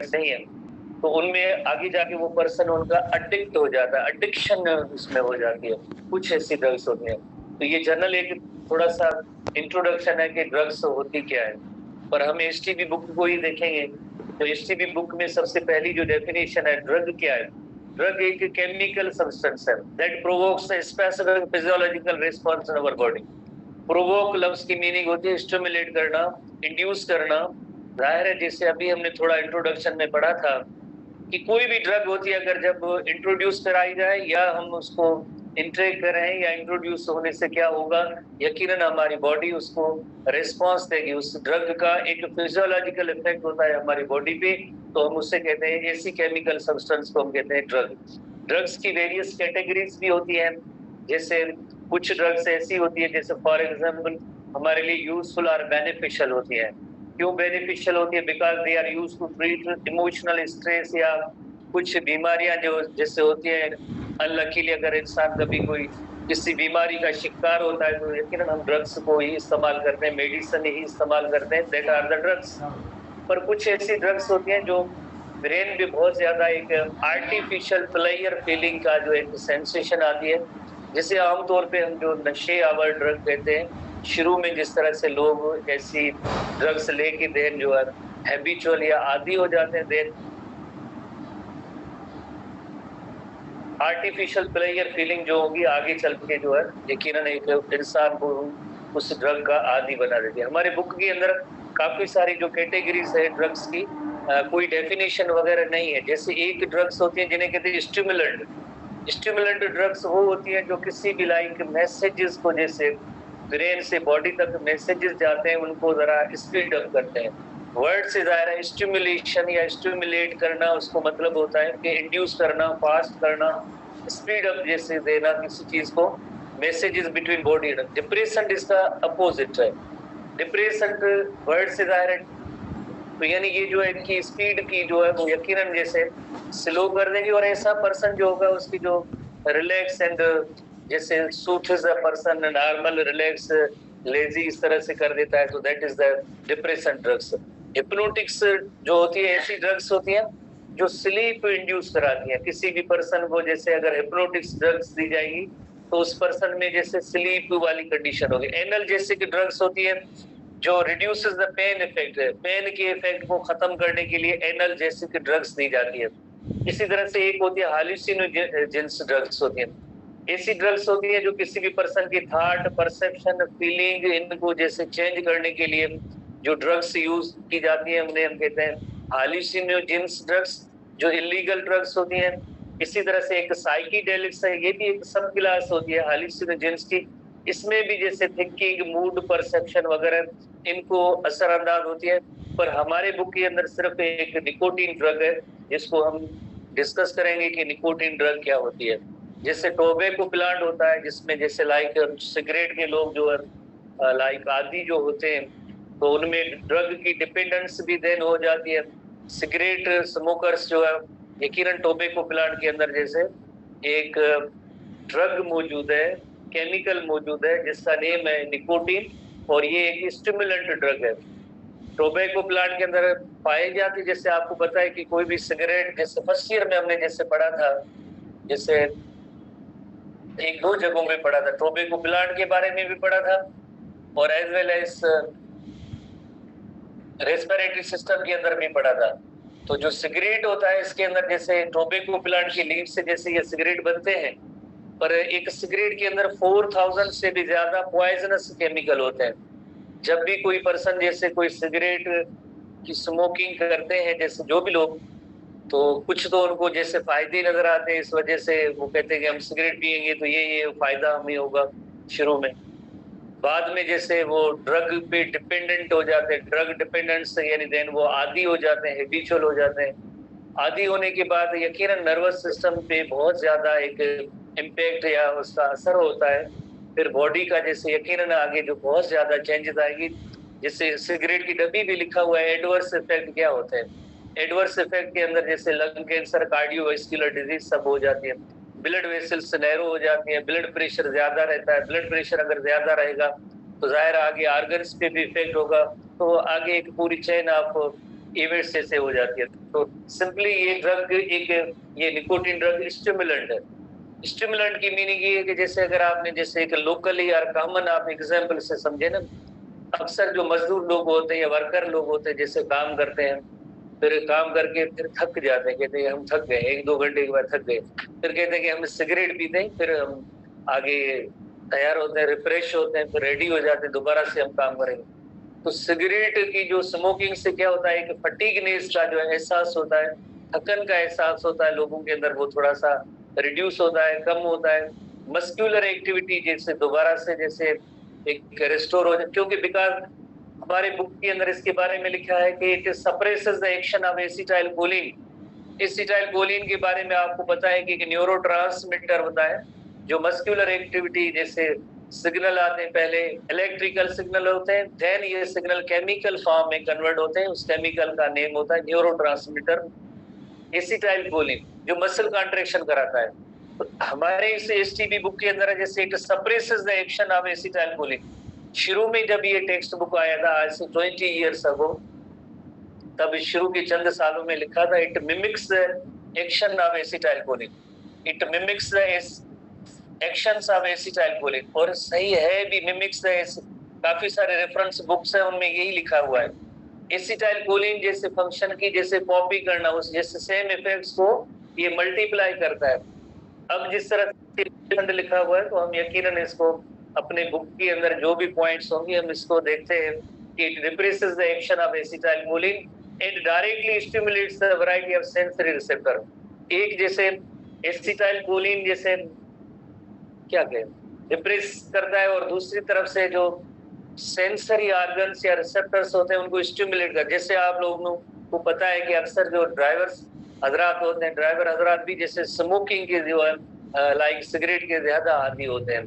नहीं है, तो उनमें आगे जाके वो पर्सन उनका एडिक्ट हो जाता है, एडिक्शन उसमें हो जाती है। कुछ ऐसी ड्रग्स होती हैं। तो ये जनरल एक थोड़ा सा इंट्रोडक्शन है कि ड्रग्स होती क्या है। पर हम एसटीबी बुक को ही देखेंगे तो एसटीबी बुक में सबसे पहली जो डेफिनेशन है ड्रग क्या है। ड्रग एक केमिकल सब्सटेंस है that provokes a specific physiological response in our body. Provoke लफ्ज की मीनिंग होती है स्टिमुलेट करना, इंड्यूस करना। जाहिर है जैसे अभी हमने थोड़ा इंट्रोडक्शन में पढ़ा था कि कोई भी ड्रग होती है अगर जब इंट्रोड्यूस कराई जाए या हम उसको इंटेक करें या इंट्रोड्यूस होने से क्या होगा, यकीनन हमारी बॉडी उसको रिस्पॉन्स देगी। उस ड्रग का एक फिजियोलॉजिकल इफेक्ट होता है हमारी बॉडी पे, तो हम उससे कहते हैं ऐसी केमिकल सब्सटेंस को हम कहते हैं ड्रग। ड्रग्स की वेरियस कैटेगरीज भी होती हैं। जैसे कुछ ड्रग्स ऐसी होती है जैसे फॉर एग्जाम्पल हमारे लिए यूजफुल और बेनिफिशियल होती है। क्यों बेनिफिशियल होती है? Because they are used to treat emotional stress या कुछ बीमारियां जो जैसे होती है अनलकीली अगर इंसान कभी कोई किसी बीमारी का शिकार होता है तो यकीनन हम ड्रग्स को ही इस्तेमाल करते हैं, मेडिसिन ही इस्तेमाल करते हैं, दैट आर द ड्रग्स। पर कुछ ऐसी ड्रग्स होती हैं जो ब्रेन भी बहुत ज्यादा एक आर्टिफिशियल प्लेयर फीलिंग का जो एक सेंसेशन आती है, जिसे आमतौर पे हम जो नशे आवर ड्रग कहते हैं। शुरू में जिस तरह से लोग ऐसी ड्रग्स लेके देन जो है हैबिचुअल या आदी हो जाते हैं, देन आर्टिफिशियल प्लेयर फीलिंग जो होगी आगे चल के जो है यकीनन एक इंसान को उस ड्रग का आदी बना देती है। हमारे बुक के अंदर काफी सारी जो कैटेगरीज है ड्रग्स की कोई डेफिनेशन वगैरह नहीं है। जैसे एक ड्रग्स होती है जिन्हें कहते हैं स्टिमुलेंट। स्टिमुलेंट ड्रग्स वो होती है जो किसी भी लाइक मैसेजेस को जैसे ब्रेन से बॉडी तक मैसेजेस जाते हैं उनको जरा स्पीड अप करते हैं। वर्ड से जाहिर स्टिमुलेशन या स्टिमुलेट करना उसको मतलब होता है कि इंड्यूस करना, फास्ट करना, स्पीड अप जैसे देना किसी चीज को, मैसेजेस बिटवीन बॉडी। डिप्रेशन इसका अपोजिट है। डिप्रेशन वर्ड से जाहिर है तो यानी ये जो है इनकी स्पीड की जो है वो यकीनन जैसे स्लो कर देगी और ऐसा पर्सन जो होगा उसकी जो रिलैक्स एंड जैसे soothes a person normal relax lazy इस तरह से कर देता है, तो that is the depression drugs. Hypnotics जो होती है ऐसी ड्रग्स होती हैं जो स्लीप इंड्यूस कराती हैं किसी भी पर्सन को। जैसे अगर हिप्नोटिक्स ड्रग्स दी जाएगी तो उस पर्सन में जैसे स्लीप वाली कंडीशन होगी। एनाल्जेसिक ड्रग्स होती है जो रिड्यूसेस द पेन इफेक्ट है, पेन के इफेक्ट को खत्म करने के लिए एनाल्जेसिक ड्रग्स दी जाती है। इसी तरह से एक होती है हाल्यूसिनोजेंस ड्रग्स होती है। ऐसी ड्रग्स होती है जो किसी भी पर्सन की थॉट, परसेप्शन, फीलिंग इनको जैसे चेंज करने के लिए जो ड्रग्स यूज की जाती है उन्हें हम कहते हैं हाल्यूसिनोजेंस ड्रग्स, जो इलीगल ड्रग्स होती हैं। इसी तरह से एक साइकीडेलिक्स है, ये भी एक सब क्लास होती है हाल्यूसिनोजेंस की। इसमें भी जैसे थिंकिंग, मूड, परसेप्शन वगैरह इनको असरअंदाज होती है। पर हमारे बुक के अंदर सिर्फ एक निकोटीन ड्रग है जिसको हम डिस्कस करेंगे कि निकोटीन ड्रग क्या होती है। जैसे टोबैको प्लांट होता है जिसमें जैसे लाइक सिगरेट के लोग जो है लाइक आदी जो होते हैं तो उनमें ड्रग की डिपेंडेंस भी देन हो जाती है। सिगरेट स्मोकर्स जो है यकीनन टोबैको प्लांट के अंदर जैसे एक ड्रग मौजूद है, केमिकल मौजूद है जिसका नेम है निकोटीन और ये एक स्टिमुलेंट ड्रग है। टोबैको प्लांट के अंदर पाए जाती, जैसे आपको पता है कि कोई भी सिगरेट जैसे फर्स्ट ईयर में हमने जैसे पढ़ा था, जैसे एक दो जगहों में पढ़ा था, टोबैको प्लांट के बारे में भी पढ़ा था और as well as respiratory system के अंदर भी पढ़ा था। तो जो सिगरेट होता है इसके अंदर जैसे टोबैको प्लांट की लीफ से जैसे ये सिगरेट बनते हैं, पर एक सिगरेट के अंदर 4000 से भी ज्यादा पॉइजनस केमिकल होते हैं। जब भी कोई पर्सन जैसे कोई सिगरेट की स्मोकिंग करते हैं जैसे जो भी लोग, तो कुछ तो उनको जैसे फायदे नजर आते हैं, इस वजह से वो कहते हैं कि हम सिगरेट पियेंगे तो ये फायदा हमें होगा शुरू में। बाद में जैसे वो ड्रग पे डिपेंडेंट हो जाते हैं, ड्रग डिपेंडेंस यानी देन वो आदी हो जाते हैं, हैबिचुअल हो जाते हैं। आदी होने के बाद यकीनन नर्वस सिस्टम पे बहुत ज्यादा एक इम्पैक्ट या उसका असर होता है। फिर बॉडी का जैसे यकीनन आगे जो बहुत ज्यादा चेंजेस आएगी। जैसे सिगरेट की डब्बी भी लिखा हुआ है एडवर्स इफेक्ट क्या होते हैं। एडवर्स इफेक्ट के अंदर जैसे लंग कैंसर, कार्डियोवास्कुलर डिजीज सब हो जाती है, ब्लड वेसल्स नैरो हो जाती है, ब्लड प्रेशर ज्यादा रहता है। ब्लड प्रेशर अगर ज्यादा रहेगा तो जाहिर आगे आर्गन्स पे भी इफेक्ट होगा, तो आगे एक पूरी चेन ऑफ इवेंट्स जैसे हो जाती है। तो सिंपली ये ड्रग एक ये निकोटीन ड्रग स्टिमुलेंट है। स्टिमुलेंट की मीनिंग ये है कि जैसे अगर आपने जैसे एक लोकली या कॉमन आप एग्जाम्पल से समझे ना, अक्सर जो मजदूर लोग होते हैं या वर्कर लोग होते हैं जैसे काम करते हैं, फिर काम करके फिर थक जाते हैं, कहते हैं हम थक गए, 1-2 घंटे के बाद थक गए, फिर कहते हैं कि हम सिगरेट पीते हैं, फिर हम आगे तैयार होते हैं, रिफ्रेश होते हैं, फिर रेडी हो जाते हैं, दोबारा से हम काम करेंगे। तो सिगरेट की जो स्मोकिंग से क्या होता है कि फटीगनेस का जो एहसास होता है, थकन का एहसास होता है लोगों के अंदर, वो थोड़ा सा रिड्यूस होता है, कम होता है। मस्कुलर एक्टिविटी जैसे दोबारा से जैसे एक रिस्टोर हो जाए, क्योंकि बिकॉज हमारे बुक के अंदर इसके बारे में लिखा है कि it suppresses the action of acetylcholine. Acetylcholine के बारे में आपको पता है कि एक न्यूरोट्रांसमीटर होता है जो मस्कुलर एक्टिविटी जैसे सिग्नल आते हैं, पहले इलेक्ट्रिकल सिग्नल होते हैं, देन ये सिग्नल केमिकल फॉर्म में कन्वर्ट होते हैं, उस केमिकल का नेम होता है न्यूरोट्रांसमीटर एसिटाइलकोलिन, जो मसल कॉन्ट्रैक्शन कराता है। तो हमारे इस एसटीबी बुक के अंदर जैसे it suppresses the action of acetylcholine. शुरू में जब ये टेक्स्ट बुक आया था आज से 20 ईयर्स अगो, तब शुरू के चंद सालों में लिखा था it mimics the action of acetylcholine, it mimics the actions of acetylcholine, और सही है भी, मिमिक्स द, काफी सारे रेफरेंस बुक्स हैं उनमें यही लिखा हुआ है। एसिटाइलकोलिन जैसे फंक्शन की जैसे कॉपी करना, उस जैसे सेम इफेक्ट्स को ये मल्टीप्लाई करता है। अब जिस तरह से लिखा हुआ है तो हम यकीनन इसको अपने बुक के अंदर जो भी पॉइंट्स होंगे हम इसको देखते हैं कि it represses the action of acetylcholine and directly stimulates the variety of sensory receptor. एक जैसे एसिटाइलकोलिन जैसे क्या कहें रिप्रेस करता है, और दूसरी तरफ से जो सेंसरी ऑर्गन्स या रिसेप्टर्स होते हैं उनको स्टिमुलेट कर, जैसे आप लोगों को पता है कि अक्सर जो ड्राइवर्स हजरात होते हैं, ड्राइवर हजरात भी जैसे स्मोकिंग के जो है लाइक सिगरेट के ज्यादा आदी होते हैं।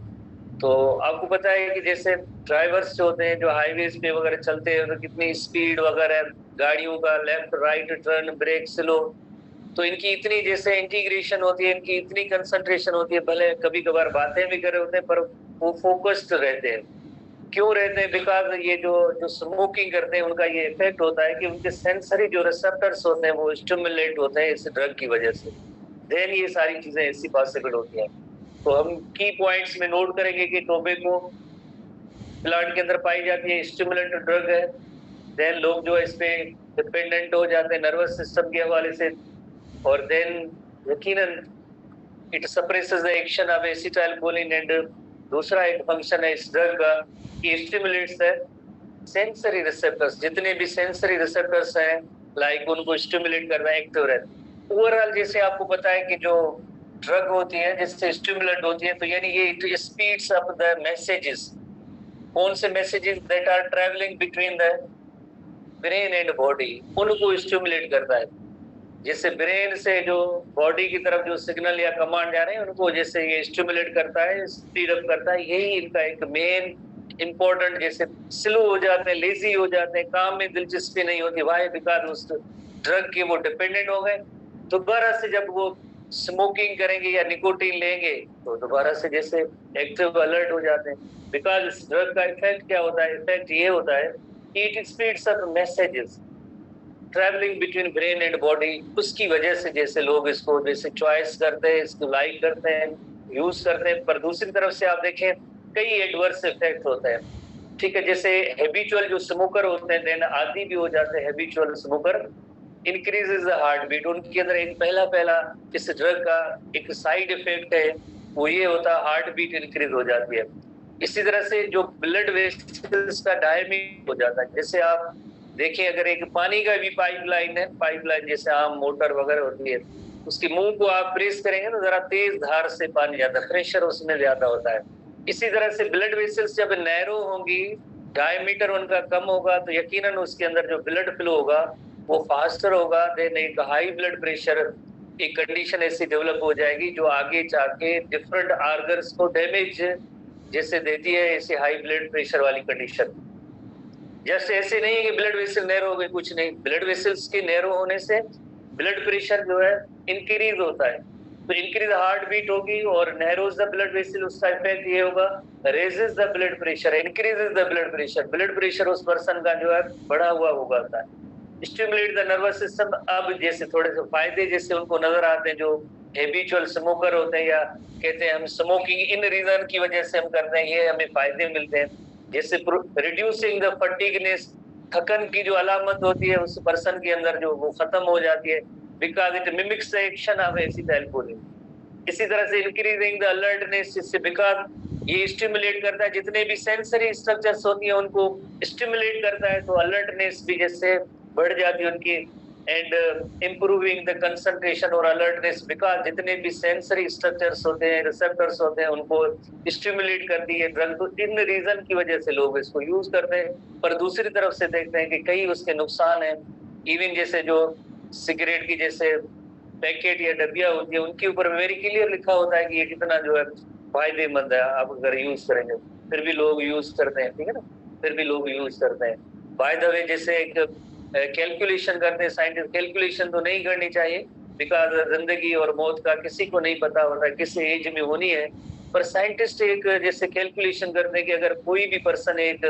तो आपको पता है कि जैसे ड्राइवर्स जो होते हैं जो हाईवेज पे वगैरह चलते हैं तो कितनी स्पीड वगैरह गाड़ियों का, left right turn, brake slow, तो इनकी इतनी जैसे इंटीग्रेशन होती है, इनकी इतनी कंसंट्रेशन होती है, भले कभी कभार बातें भी कर रहे होते हैं पर वो फोकस्ड रहते हैं। क्यों रहते हैं? बिकॉज ये जो जो स्मोकिंग करते हैं उनका ये इफेक्ट होता है कि उनके सेंसरी जो रिसेप्टर्स होते हैं वो स्टिमुलेट होते हैं इस ड्रग की वजह से, देन ये सारी चीजें ऐसी पॉसिबल होती हैं। तो हम की पॉइंट्स में नोट करेंगे कि टोबैको प्लांट के अंदर पाई जाती है, स्टिमुलेंट ड्रग है, देन लोग जो इस पे डिपेंडेंट हो जाते हैं नर्वस सिस्टम के हवाले से, और देन यकीनन it suppresses the action of acetylcholine, and दूसरा एक फंक्शन है इस ड्रग का कि स्टिमुलेट्स द सेंसरी रिसेप्टर्स, जितने भी सेंसरी रिसेप्टर्स हैं लाइक उनको स्टिमुलेट करना, एक्टिव रहता। ओवरऑल जैसे आपको पता है कि जो ड्रग होती है जैसे स्टिमुलेंट होती है, तो यानी ये it speeds up the messages. कौन से messages? That are traveling between the brain and body, उनको स्टिमुलेट करता है। जैसे ब्रेन से जो बॉडी की तरफ जो सिग्नल या कमांड जा रहे हैं उनको जैसे ये स्टिमुलेट करता है, स्पीड अप करता है, यही इनका एक मेन इंपॉर्टेंट। जैसे स्लो हो जाते हैं, लेजी हो जाते हैं, काम में दिलचस्पी नहीं होती, वाई? बिकॉज उस ड्रग के वो डिपेंडेंट हो गए। दोबारा से जब वो स्मोकिंग करेंगे या निकोटीन लेंगे तो दोबारा से जैसे एक्टिव अलर्ट हो जाते हैं। बिकॉज इस ड्रग का इफेक्ट क्या होता है? इफेक्ट ये होता है कि it speeds up messages travelling between brain and body. उसकी वजह से जैसे लोग इसको जैसे चॉइस करते हैं, इसको लाइक करते हैं, यूज करते हैं, पर दूसरी तरफ से आप देखें कई एडवर्स इफेक्ट होते हैं। ठीक है, जैसे हैबिचुअल जो स्मोकर होते हैं, देन आदी भी हो जाते हैं habitual smoker, increases the heart beat. उनके अंदर एक पहला इस ड्रग का एक साइड इफेक्ट है, वो ये होता है हार्ट बीट इंक्रीज हो जाती है। इसी तरह से जो ब्लड वेसल्स का डायमीटर हो जाता है, जैसे आप देखिए अगर एक पानी का भी पाइपलाइन है, पाइपलाइन जैसे आम मोटर वगैरह होती है, उसके मुंह को आप प्रेस करेंगे तो जरा तेज धार से पानी जाता है, प्रेशर उसमें ज्यादा होता है। इसी तरह से ब्लड वेसल्स जब नैरो होंगी, डायमीटर उनका कम होगा, तो यकीनन उसके अंदर जो ब्लड फ्लो होगा वो फास्टर होगा, देन एक हाई ब्लड प्रेशर एक कंडीशन ऐसी डेवलप हो जाएगी जो आगे जाके डिफरेंट ऑर्गन्स को डैमेज जैसे देती है, ऐसे हाई ब्लड प्रेशर वाली कंडीशन। जैसे ऐसे नहीं है कि ब्लड वेसल नैरो हो गए, कुछ नहीं, ब्लड वेसल्स के नैरो होने से ब्लड प्रेशर जो है इंक्रीज होता है, तो इंक्रीज हार्ट बीट होगी, और नैरोज द ब्लड वेसल, उसका इफेक्ट ये होगा raises the blood pressure, increases the blood pressure, blood pressure उस पर्सन का जो है बढ़ा हुआ होगा। Stimulate the nervous system. अब जैसे थोड़े से फायदे जैसे उनको नजर आते हैं, जो हैबिचुअल स्मोकर होते हैं या कहते हैं हम स्मोकिंग इन रीजन की वजह से हम करते हैं, ये हमें फायदे मिलते हैं। जैसे रिड्यूसिंग द फटीगनेस, थकन की जो अलामत होती है उस पर्सन के अंदर जो वो खत्म हो जाती है, because it mimics the action of acetylcholine. इसी तरह से इंक्रीजिंग द अलर्टनेस, इससे बिकॉज ये स्टिमुलेट करता है जितने भी सेंसरी स्ट्रक्चर्स होती है उनको स्टिमुलेट करता है, तो अलर्टनेस भी जैसे बढ़ जाती है उनकी। एंड इम्प्रूविंग द कंसंट्रेशन और अलर्टनेस, बिकॉज जितने भी सेंसरी स्ट्रक्चर्स होते हैं, रिसेप्टर्स होते हैं, उनको स्टिमुलेट करती है ड्रग। तो इन रीजन की वजह से लोग इसको यूज करते हैं। पर दूसरी तरफ से देखते हैं कि कई उसके नुकसान हैं। इवन जैसे जो सिगरेट की जैसे पैकेट या डब्बियां होती है उनके ऊपर वेरी क्लियर लिखा होता है कि ये कितना जो है फायदेमंद है, आप अगर यूज करेंगे, फिर भी लोग यूज करते हैं, ठीक है ना, फिर भी लोग यूज करते हैं। बाय द वे जैसे एक कैलकुलेशन करते हैं साइंटिस्ट, कैलकुलेशन तो नहीं करनी चाहिए, बिकॉज जिंदगी और मौत का किसी को नहीं पता होता किस एज में होनी है। पर साइंटिस्ट एक जैसे कैलकुलेशन करते हैं कि अगर कोई भी पर्सन एक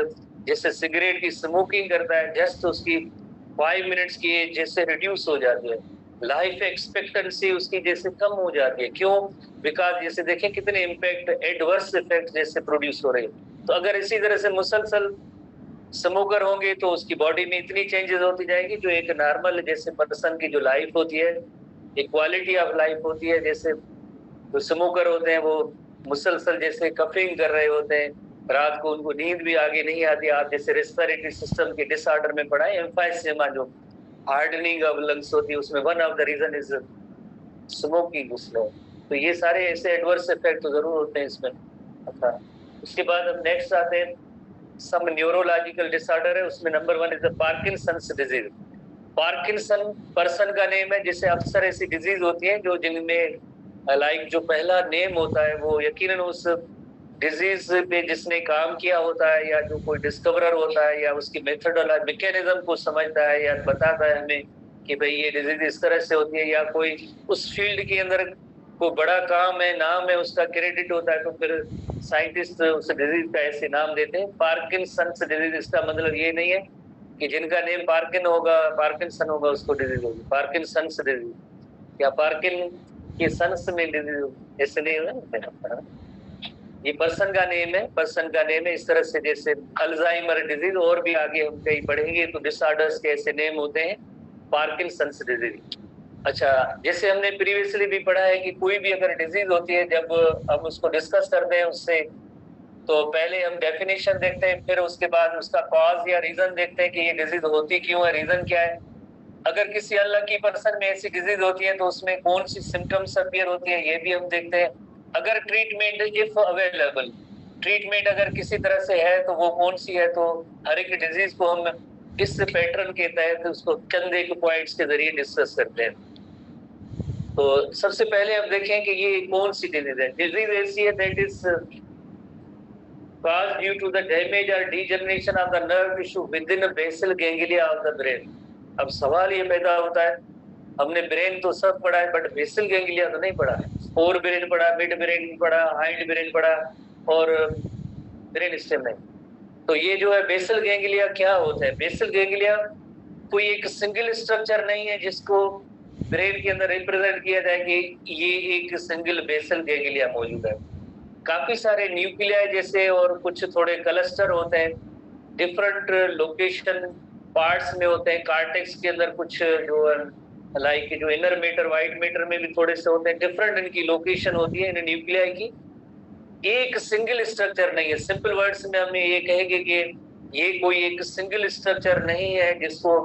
जैसे सिगरेट की स्मोकिंग करता है, जस्ट उसकी 5 मिनट्स की एज जैसे रिड्यूस हो जाती है, लाइफ एक्सपेक्टेंसी उसकी जैसे कम हो जाती है। क्यों? बिकॉज जैसे देखें कितने इम्पैक्ट, एडवर्स इफेक्ट जैसे प्रोड्यूस हो रहे हैं। तो अगर इसी तरह से मुसलसल स्मोकर होंगे तो उसकी बॉडी में इतनी चेंजेस होती जाएगी, जो एक नॉर्मल जैसे पर्सन की जो लाइफ होती है, एक क्वालिटी ऑफ लाइफ होती है, जैसे जो स्मोकर होते हैं वो मुसलसल जैसे कफिंग कर रहे होते हैं, रात को उनको नींद भी आगे नहीं आती। आप जैसे रेस्पिरेटरी सिस्टम के डिसऑर्डर में पढ़ा है, एम्फाइसेमा जो हार्डनिंग ऑफ लंग्स होती है, उसमें one of the reason is smoking उसमें। तो ये सारे ऐसे एडवर्स इफेक्ट तो जरूर होते हैं इसमें। अच्छा, उसके बाद हम नेक्स्ट आते हैं, सम न्यूरोलॉजिकल डिसऑर्डर है, उसमें number 1 is the Parkinson's disease. Parkinson person का नेम है, जिससे अक्सर ऐसी डिजीज होती है जो जिनमें लाइक जो पहला नेम होता है वो यकीनन उस डिजीज पे जिसने काम किया होता है, या जो कोई डिस्कवरर होता है, या उसकी मेथडोलॉजी मैकेनिज्म को समझता है या बताता है हमें कि भाई ये डिजीज इस तरह से होती है, या कोई उस फील्ड के अंदर कोई बड़ा काम है, नाम है, उसका क्रेडिट होता है, तो फिर साइंटिस्ट उस डिजीज का ऐसे नाम देते हैं। पार्किंसंस डिजीज, इसका मतलब ये नहीं है कि जिनका नेम पार्किंसन होगा उसको डिजीज होगी, पार्किंसंस डिजीज या पार्किन के सन्स में डिजीज, ऐसे नहीं है। ये पर्सन का नेम है, पर्सन का नेम है। इस तरह से जैसे अल्जाइमर डिजीज, और भी आगे हम कहीं पढ़ेंगे तो डिसऑर्डर्स के ऐसे नेम होते हैं, पार्किंसंस डिजीज। अच्छा, जैसे हमने प्रीवियसली भी पढ़ा है कि कोई भी अगर डिजीज होती है, जब हम उसको डिस्कस करते हैं उससे, तो पहले हम डेफिनेशन देखते हैं, फिर उसके बाद उसका कॉज या रीजन देखते हैं कि ये डिजीज होती क्यों है, रीजन क्या है। अगर किसी अनलकी पर्सन में ऐसी डिजीज होती है तो उसमें कौन सी सिम्टम्स अपीयर होती है, ये भी हम देखते हैं। अगर ट्रीटमेंट इफ अवेलेबल, ट्रीटमेंट अगर किसी तरह से है तो वो कौन सी है। तो हर एक डिजीज को हम इस पैटर्न के तहत उसको चंद एक पॉइंट्स के जरिए डिस्कस करते हैं। तो सबसे पहले हम देखें कि ये कौन सी डिजीज है। डिजीज ऐसी है that is caused due to the damage or degeneration of the nerve tissue within the basal ganglia of the brain। अब सवाल ये पैदा होता है, हमने ब्रेन तो सब पढ़ा है बट बेसल गैंग्लिया तो नहीं पढ़ा है। फोर ब्रेन पढ़ा, मिड ब्रेन पढ़ा, हाइंड ब्रेन पढ़ा और ब्रेन स्टेम नहीं। तो ये जो है बेसल गैंग्लिया क्या होता है? बेसल गैंग्लिया कोई एक सिंगल स्ट्रक्चर नहीं है जिसको ब्रेन के अंदर रिप्रेजेंट किया जाए कि ये एक सिंगल बेसल गैंग्लिया मौजूद है। काफी सारे न्यूक्लियाई जैसे और कुछ थोड़े क्लस्टर होते हैं, डिफरेंट लोकेशन पार्ट्स में होते हैं। कार्टेक्स के अंदर कुछ जो लाइक जो इनर मैटर, व्हाइट मैटर में भी थोड़े से होते हैं, डिफरेंट इनकी लोकेशन होती है इन न्यूक्लियाई की। एक सिंगल स्ट्रक्चर नहीं है। सिंपल वर्ड्स में हम ये कहेंगे कि ये कोई एक सिंगल स्ट्रक्चर नहीं है जिसको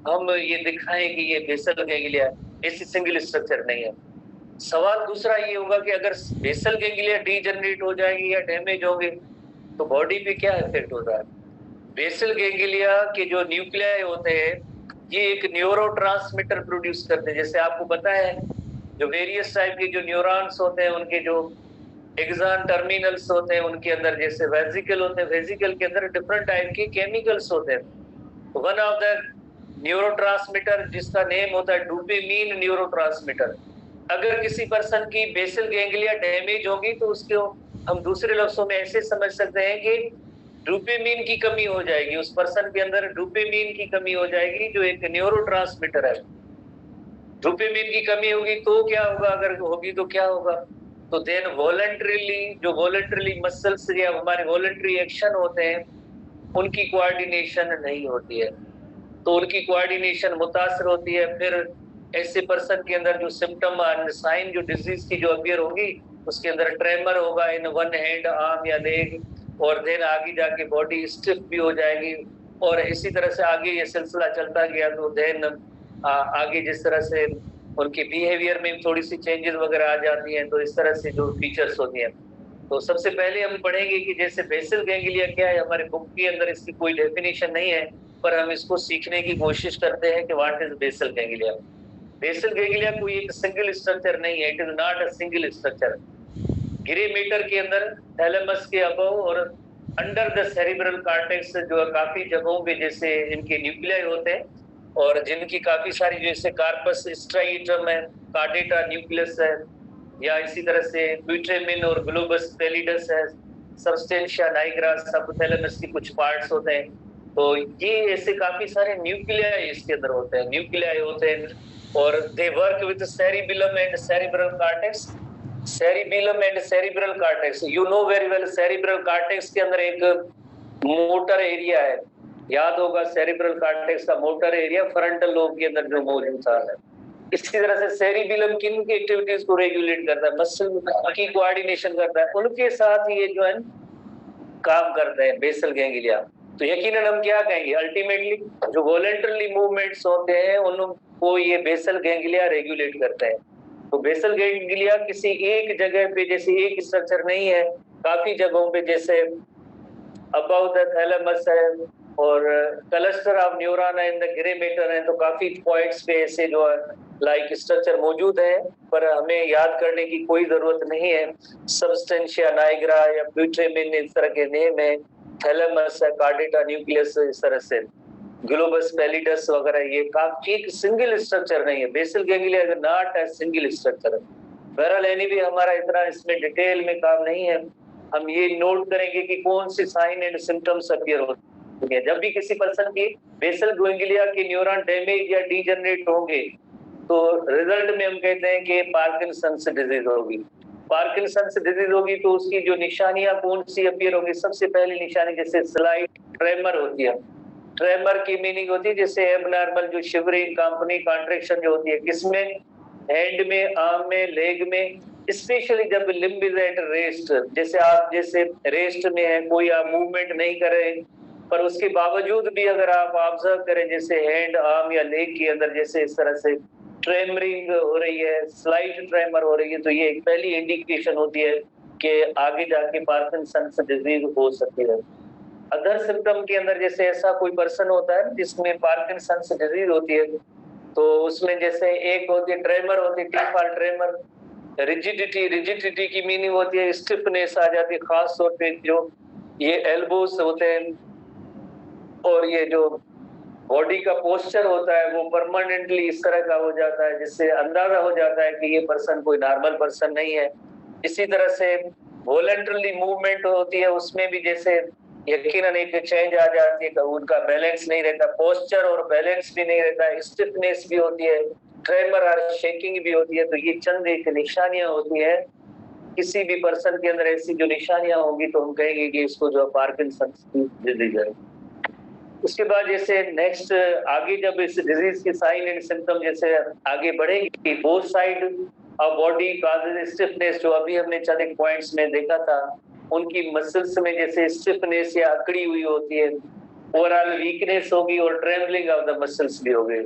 हम ये दिखाएं कि ये बेसल गैंग्लिया, ऐसी सिंगल स्ट्रक्चर नहीं है। सवाल दूसरा ये होगा कि अगर बेसल गैंग्लिया डीजनरेट हो जाएगी या डैमेज होंगे तो बॉडी पे क्या इफेक्ट होता है? बेसल गैंग्लिया के जो न्यूक्लियाई होते हैं ये एक न्यूरोट्रांसमीटर प्रोड्यूस करते हैं। जैसे आपको पता है जो वेरियस टाइप के जो न्यूरॉन्स होते हैं उनके जो एक्सॉन टर्मिनल्स होते हैं उनके अंदर जैसे वेसिकल होते हैं, वेसिकल के अंदर डिफरेंट टाइप के केमिकल्स होते हैं। वन ऑफ द न्यूरोट्रांसमीटर जिसका नेम होता है डोपामिन न्यूरोट्रांसमीटर, अगर किसी पर्सन की बेसल गैंग्लिया डैमेज होगी तो उसको हम दूसरे लफ्जों में ऐसे समझ सकते हैं कि डोपामिन की कमी हो जाएगी, उस पर्सन के अंदर डोपामिन की कमी हो जाएगी जो एक न्यूरोट्रांसमीटर है। डोपामिन की कमी होगी तो क्या होगा, अगर होगी तो क्या होगा, तो देन वॉलंटरीली मसल्स या हमारे वॉलंटरी एक्शन होते हैं उनकी कोऑर्डिनेशन नहीं होती है, तो उनकी कोऑर्डिनेशन मुतासर होती है। फिर ऐसे पर्सन के अंदर जो सिम्टम साइन जो डिजीज की जो अपीयर होगी, उसके अंदर ट्रेमर होगा इन वन हैंड, आर्म या लेग, और देन आगे जाके बॉडी स्टिफ भी हो जाएगी। और इसी तरह से आगे ये सिलसिला चलता गया तो देन आगे जिस तरह से उनके बिहेवियर में थोड़ी सी चेंजेस वगैरह आ जाती हैं, तो इस तरह से जो फीचर्स होती हैं। तो सबसे पहले हम पढ़ेंगे कि जैसे बेसल गैंग्लिया क्या है। हमारे बुक के अंदर इसकी कोई डेफिनेशन नहीं है, पर हम इसको सीखने की कोशिश करते हैं कि what is basal ganglia. Basal ganglia कोई एक सिंगल स्ट्रक्चर नहीं है, it is not a single structure. Grey matter के अंदर थैलेमस के अबव और अंडर द सेरिब्रल कॉर्टेक्स जो काफी जगहों पे जैसे इनके न्यूक्लियाई होते हैं, और जिनकी काफी सारी जैसे कार्पस स्ट्राइटम है, कार्डेटा न्यूक्लियस है, या इसी तरह से प्यूट्रेमिन और ग्लोबस पैलिडस है, सबस्टेंशिया नाइग्रा सबथैलेमस के कुछ पार्ट्स होते हैं। तो ये ऐसे काफी सारे न्यूक्लियाई इसके अंदर होते हैं, न्यूक्लियाई होते हैं, और they work with cerebellum and cerebral cortex. Cerebellum and cerebral cortex, you know very well, cerebral cortex के अंदर एक मोटर एरिया है, याद होगा सेरिब्रल कॉर्टेक्स का मोटर एरिया फ्रंटल लोब के अंदर जो मौजूद है। इसी तरह से सेरिबेलम किन की एक्टिविटीज को रेगुलेट करता है, मसल की कोऑर्डिनेशन करता है, उनके साथ ये जो है काम करते हैं बेसल गैंग्लिया। तो यकीनन हम क्या कहेंगे, अल्टीमेटली जो वॉलंटरली मूवमेंट्स होते हैं उनको ये बेसल गैंग्लिया रेगुलेट करते हैं। तो बेसल गैंग्लिया किसी एक जगह पे जैसे एक स्ट्रक्चर नहीं है, काफी जगहों पे जैसे अबव द थैलेमस है और cluster of neuron in the grey matter है, तो काफी पॉइंट्स पे ऐसे जो है लाइक स्ट्रक्चर मौजूद है, पर हमें याद करने की कोई जरूरत नहीं है। सबस्टेंशिया नाइग्रा या प्यूट्रेमिन इस तरह के नेम है, थैलेमस है, कार्डेटा न्यूक्लियस, इस तरह से ग्लोबस पैलिडस वगैरह, ये काफी एक सिंगल स्ट्रक्चर नहीं है। Basal ganglia is not a single structure. बहरहाल एनीवे हमारा इतना इसमें डिटेल में काम नहीं है, हम ये नोट करेंगे कि कौन सी साइन एंड सिम्टम्स अपीयर होते हैं जब भी किसी पर्सन की बेसल गैंग्लिया के न्यूरॉन डैमेज या डीजनरेट होंगे, तो रिजल्ट में हम कहते हैं कि पार्किंसंस डिजीज होगी। पार्किंसंस डिजीज होगी तो उसकी जो निशानियां कौन सी अपीयर होगी, सबसे पहली निशानी जैसे स्लाइट ट्रेमर होती है। ट्रेमर की मीनिंग होती है जैसे एबनॉर्मल जो शिवरिंग, कंपनी, कॉन्ट्रैक्शन जो होती है, किसमें, हैंड में, आर्म में, लेग में, स्पेशली जब लिम्ब इज एट रेस्ट, जैसे आप जैसे रेस्ट में है, कोई आप मूवमेंट नहीं कर रहे, पर उसके बावजूद भी अगर आप ऑब्जर्व करें जैसे हैंड, आर्म या लेग के अंदर जैसे इस तरह से ट्रेमरिंग हो रही है, स्लाइट ट्रेमर हो रही है, तो ये एक पहली इंडिकेशन होती है कि आगे जाके पार्किंसंस डिजीज हो सकती है। अदर सिम्टम के अंदर जैसे ऐसा कोई पर्सन होता है जिसमें पार्किंसंस डिजीज होती है, तो उसमें जैसे एक होती है ट्रेमर होती है, टिफाल ट्रेमर, रिजिडिटी की मीनिंग होती है स्टिफनेस आ जाती है, खास तौर पे जो ये एल्बोस होते हैं और ये जो बॉडी का पोस्चर होता है वो परमानेंटली इस तरह का हो जाता है जिससे अंदाजा हो जाता है कि ये पर्सन कोई नॉर्मल पर्सन नहीं है। इसी तरह से वॉलंटरली मूवमेंट होती है, उसमें भी जैसे यकीनन एक चेंज आ जाती है, उनका बैलेंस नहीं रहता, पोस्चर और बैलेंस भी नहीं रहता, स्टिफनेस भी होती है, ट्रेमर और शेकिंग भी होती है। तो ये चंद एक निशानियां होती है, किसी भी पर्सन के अंदर ऐसी जो निशानियां होंगी तो हम कहेंगे कि इसको जो पार्किंसंस की डिजीज है। उसके बाद जैसे नेक्स्ट आगे जब इस डिजीज के साइन एंड सिम्टम जैसे आगे बढ़ेगी, both side of body causes stiffness, जो अभी हमने चंद एक पॉइंट्स में देखा था, उनकी मसल्स में जैसे स्टिफनेस या अकड़ी हुई होती है, ओवरऑल वीकनेस होगी और ट्रेम्बलिंग ऑफ द मसल्स भी होगी।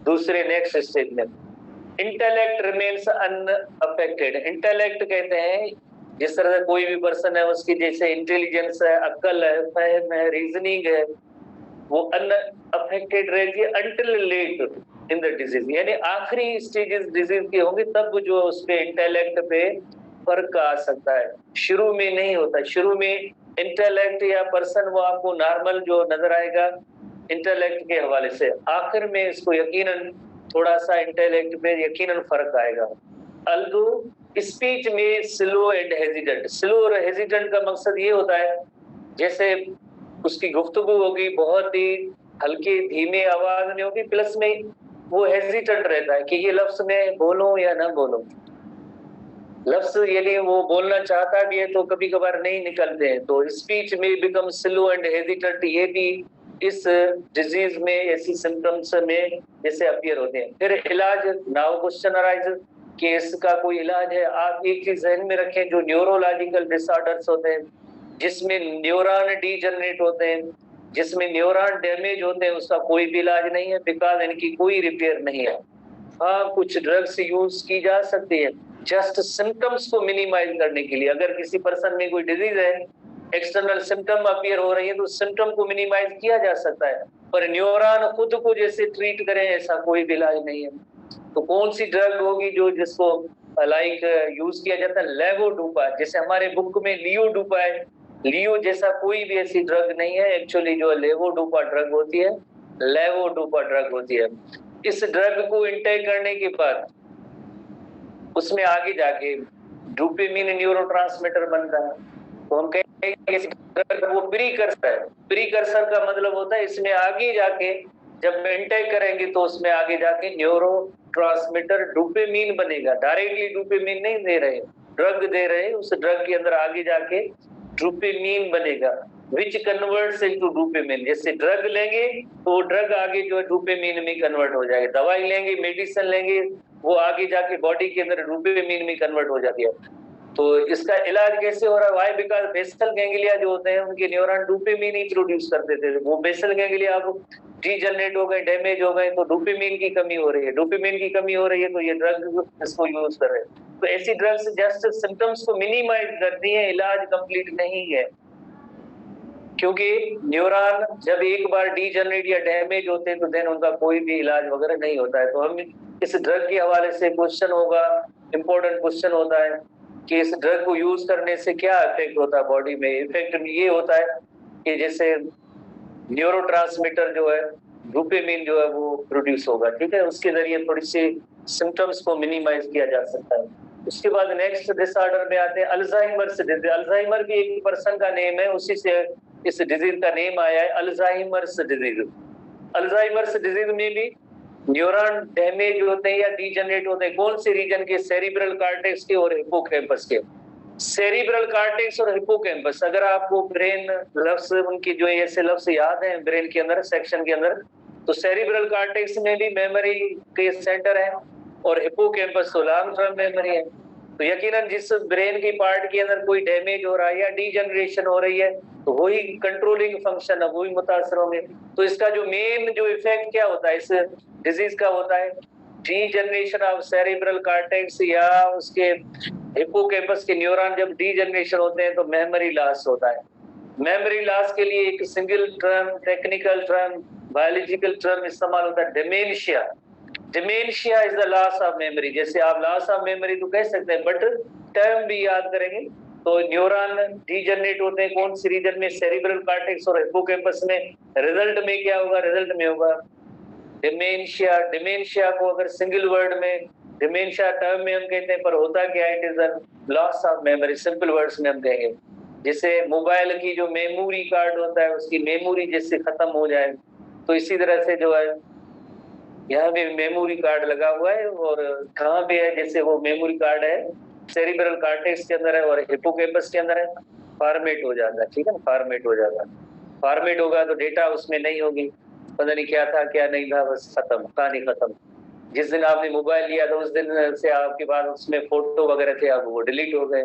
दूसरे नेक्स्ट स्टेज में इंटेलेक्ट रिमेन्स अनअफेक्टेड। इंटेलेक्ट कहते हैं जिस तरह से कोई भी पर्सन है उसकी जैसे इंटेलिजेंस है, अक्ल है, फहम है, रीजनिंग है, वो अनअफेक्टेड रहती है until late in the disease, यानी आखिरी स्टेजेस डिजीज की होंगी तब जो उस पे इंटेलेक्ट पे फर्क आ सकता है, शुरू में नहीं होता। शुरू में इंटेलेक्ट या पर्सन वो आपको नॉर्मल जो नजर आएगा इंटेलेक्ट के हवाले से, आखिर में इसको यकीनन थोड़ा सा इंटेलेक्ट पे यकीनन फर्क आएगा। अल्दो स्पीच में स्लो एंड हेजिटेंट। स्लो और हेजिटेंट का मकसद ये होता है जैसे उसकी गुफ्तगू होगी बहुत ही हल्की धीमी आवाज में होगी, प्लस में वो हेजिटेंट रहता है कि ये लफ्ज मैं बोलूं या ना बोलूं। लफ्ज यदि वो बोलना चाहता भी है तो कभी कभार नहीं निकलते हैं, तो स्पीच में बिकम स्लो एंड हेजिटेंट, ये भी इस डिजीज में ऐसी सिम्टम्स में जैसे अपीयर होते हैं। फिर इलाज, नाउ क्वेश्चन अराइज कि इसका कोई इलाज है। आप एक चीज ध्यान में रखें, जो न्यूरोलॉजिकल डिसऑर्डर्स होते हैं जिसमें न्यूरॉन डीजनरेट होते हैं, जिसमें न्यूरॉन डैमेज होते हैं, उसका कोई भी इलाज नहीं है, बिकॉज इनकी कोई रिपेयर नहीं है। हाँ, कुछ ड्रग्स यूज की जा सकती है जस्ट सिम्टम्स को मिनिमाइज करने के लिए। अगर किसी पर्सन में कोई डिजीज है, एक्सटर्नल सिम्टम अपीयर हो रही है, तो सिम्टम को मिनिमाइज किया जा सकता है, पर न्यूरॉन खुद को जैसे ट्रीट करें ऐसा कोई भी इलाज नहीं है। तो कौन सी ड्रग होगी जो जिसको लाइक यूज किया जाता है? लेवोडोपा, जैसे हमारे बुक में लियोडोपा है, लियो जैसा कोई भी ऐसी ड्रग नहीं है। एक्चुअली जो लेवोडोपा ड्रग होती है, लेवोडोपा ड्रग होती है। इस ड्रग को इंटेक करने के बाद उसमें आगे जाके डोपामिन न्यूरोट्रांसमीटर बनता है, तो हम कहेंगे वो प्रीकर्सर है। प्रीकर्सर का मतलब होता है इसमें आगे जाके जब इंटेक करेंगे तो उसमें आगे जाके न्यूरो ट्रांसमीटर डोपामिन बनेगा। डायरेक्टली डोपामिन नहीं दे रहे, ड्रग दे रहे, उस ड्रग के अंदर आगे जाके डोपामिन बनेगा, विच कन्वर्ट्स इनटू डोपामिन। जैसे ड्रग लेंगे तो ड्रग आगे जो है डोपामिन में कन्वर्ट हो जाएगा, दवाई लेंगे, मेडिसिन लेंगे, वो आगे जाके बॉडी के अंदर डोपामिन में कन्वर्ट हो जाती है। तो इसका इलाज कैसे हो रहा है? वाई? बिकॉज बेसल गैंग्लिया जो होते हैं उनके न्यूरॉन डोपामिन ही प्रोड्यूस करते थे, वो बेसल गैंग्लिया अब डीजनरेट हो गए, डैमेज हो गए, तो डोपामिन की कमी हो रही है। डोपामिन की कमी हो रही है तो ये ड्रग इसको यूज कर रहे हैं। तो ऐसी ड्रग्स जस्ट सिम्टम्स को मिनिमाइज करती है, इलाज कंप्लीट नहीं है, क्योंकि न्यूरॉन जब एक बार डीजनरेट या डैमेज होते हैं तो देन उनका कोई भी इलाज वगैरह नहीं होता है। तो हम इस ड्रग के हवाले से क्वेश्चन होगा, इंपॉर्टेंट क्वेश्चन होता है कि इस ड्रग को यूज करने से क्या इफेक्ट होता है बॉडी में। इफेक्ट ये होता है कि जैसे न्यूरोट्रांसमीटर जो है, डोपामिन जो है वो प्रोड्यूस होगा, ठीक है, उसके जरिए थोड़ी सी सिम्टम्स को मिनिमाइज किया जा सकता है। उसके बाद नेक्स्ट डिसऑर्डर में आते हैं अल्जाइमर से डिजीज। अल्जाइमर भी एक पर्सन का नेम है, उसी से इस डिजीज का नेम आया है, अल्जाइमर्स डिजीज। अल्जाइमर्स डिजीज में भी न्यूरॉन डैमेज होते हैं या डीजनरेट होते हैं। कौन से रीजन के? सेरिब्रल कॉर्टेक्स के और हिप्पोकैम्पस के। सेरिब्रल कॉर्टेक्स और हिप्पोकैम्पस, अगर आपको ब्रेन लफ्ज उनकी जो ऐसे लफ्ज याद हैं ब्रेन के अंदर सेक्शन के अंदर, तो सेरिब्रल कॉर्टेक्स में भी मेमोरी के सेंटर है और हिप्पोकैम्पस तो लॉन्ग टर्म मेमोरी है। तो यकीनन जिस ब्रेन की पार्ट के अंदर कोई डैमेज हो रहा है या डीजनरेशन हो रही है तो वही कंट्रोलिंग फंक्शन है, वही मुतासर होंगे। तो इसका जो मेन जो इफेक्ट क्या होता है इस डिजीज का, होता है डीजनरेशन ऑफ सेरिब्रल कॉर्टेक्स या उसके हिप्पोकैम्पस के न्यूरॉन जब डीजनरेशन होते हैं तो मेमोरी लॉस होता है। मेमोरी लॉस के लिए एक single term, technical term, biological term इस्तेमाल होता है, dementia. Dementia is the loss of memory. जैसे आप लॉस ऑफ मेमोरी तो कह सकते हैं, बट टर्म भी याद करेंगे तो न्यूरॉन डीजनरेट होते हैं कौन सी रीजन में? सेरिब्रल कॉर्टेक्स और हिप्पोकैम्पस में। रिजल्ट में क्या होगा? रिजल्ट में होगा डिमेंशिया। डिमेंशिया को अगर सिंगल वर्ड में डिमेंशिया टर्म में हम कहते हैं, पर होता क्या है? It is a loss of memory, simple words में हम कहेंगे। जैसे मोबाइल की जो मेमोरी कार्ड होता है उसकी मेमोरी जैसे खत्म हो जाए, तो इसी तरह से जो है यहाँ पे मेमोरी कार्ड लगा हुआ है, और कहाँ पे है? जैसे वो मेमोरी कार्ड है सेरिब्रल कॉर्टेक्स के अंदर है और हिप्पोकैम्पस के अंदर है, फॉर्मेट हो जाता है, ठीक है ना, फॉर्मेट हो जाता है। फॉर्मेट होगा तो डेटा उसमें नहीं होगी, पता नहीं क्या था क्या नहीं था, बस खत्म, कहानी खत्म। जिस दिन आपने मोबाइल लिया था उस दिन से आपके पास उसमें फोटो वगैरह थे, अब वो डिलीट हो गए,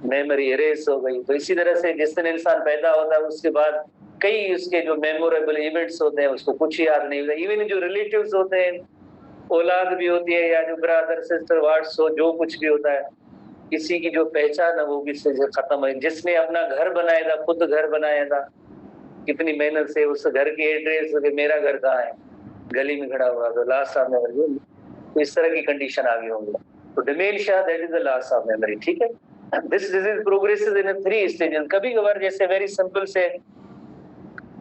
मेमोरी इरेज हो गई। तो इसी तरह से जिस दिन इंसान पैदा होता है उसके बाद कई उसके जो मेमोरेबल इवेंट्स होते हैं उसको कुछ याद नहीं होता। इवन जो रिलेटिव्स होते हैं, औलाद भी होती है या जो ब्रदर सिस्टर वाट्स हो, जो कुछ भी होता है, किसी की जो पहचान है वो भी से खत्म है। जिसने अपना घर बनाया था, खुद घर बनाया था, कितनी मेहनत से, उस घर की एड्रेस मेरा घर कहाँ है, गली में खड़ा हुआ, तो लास्ट ऑफ मेमोरी, तो इस तरह की कंडीशन आ गई होंगी। तो dementia that is the last of memory, ठीक है। This disease progresses in 3 stages. कभी कभार जैसे वेरी सिंपल से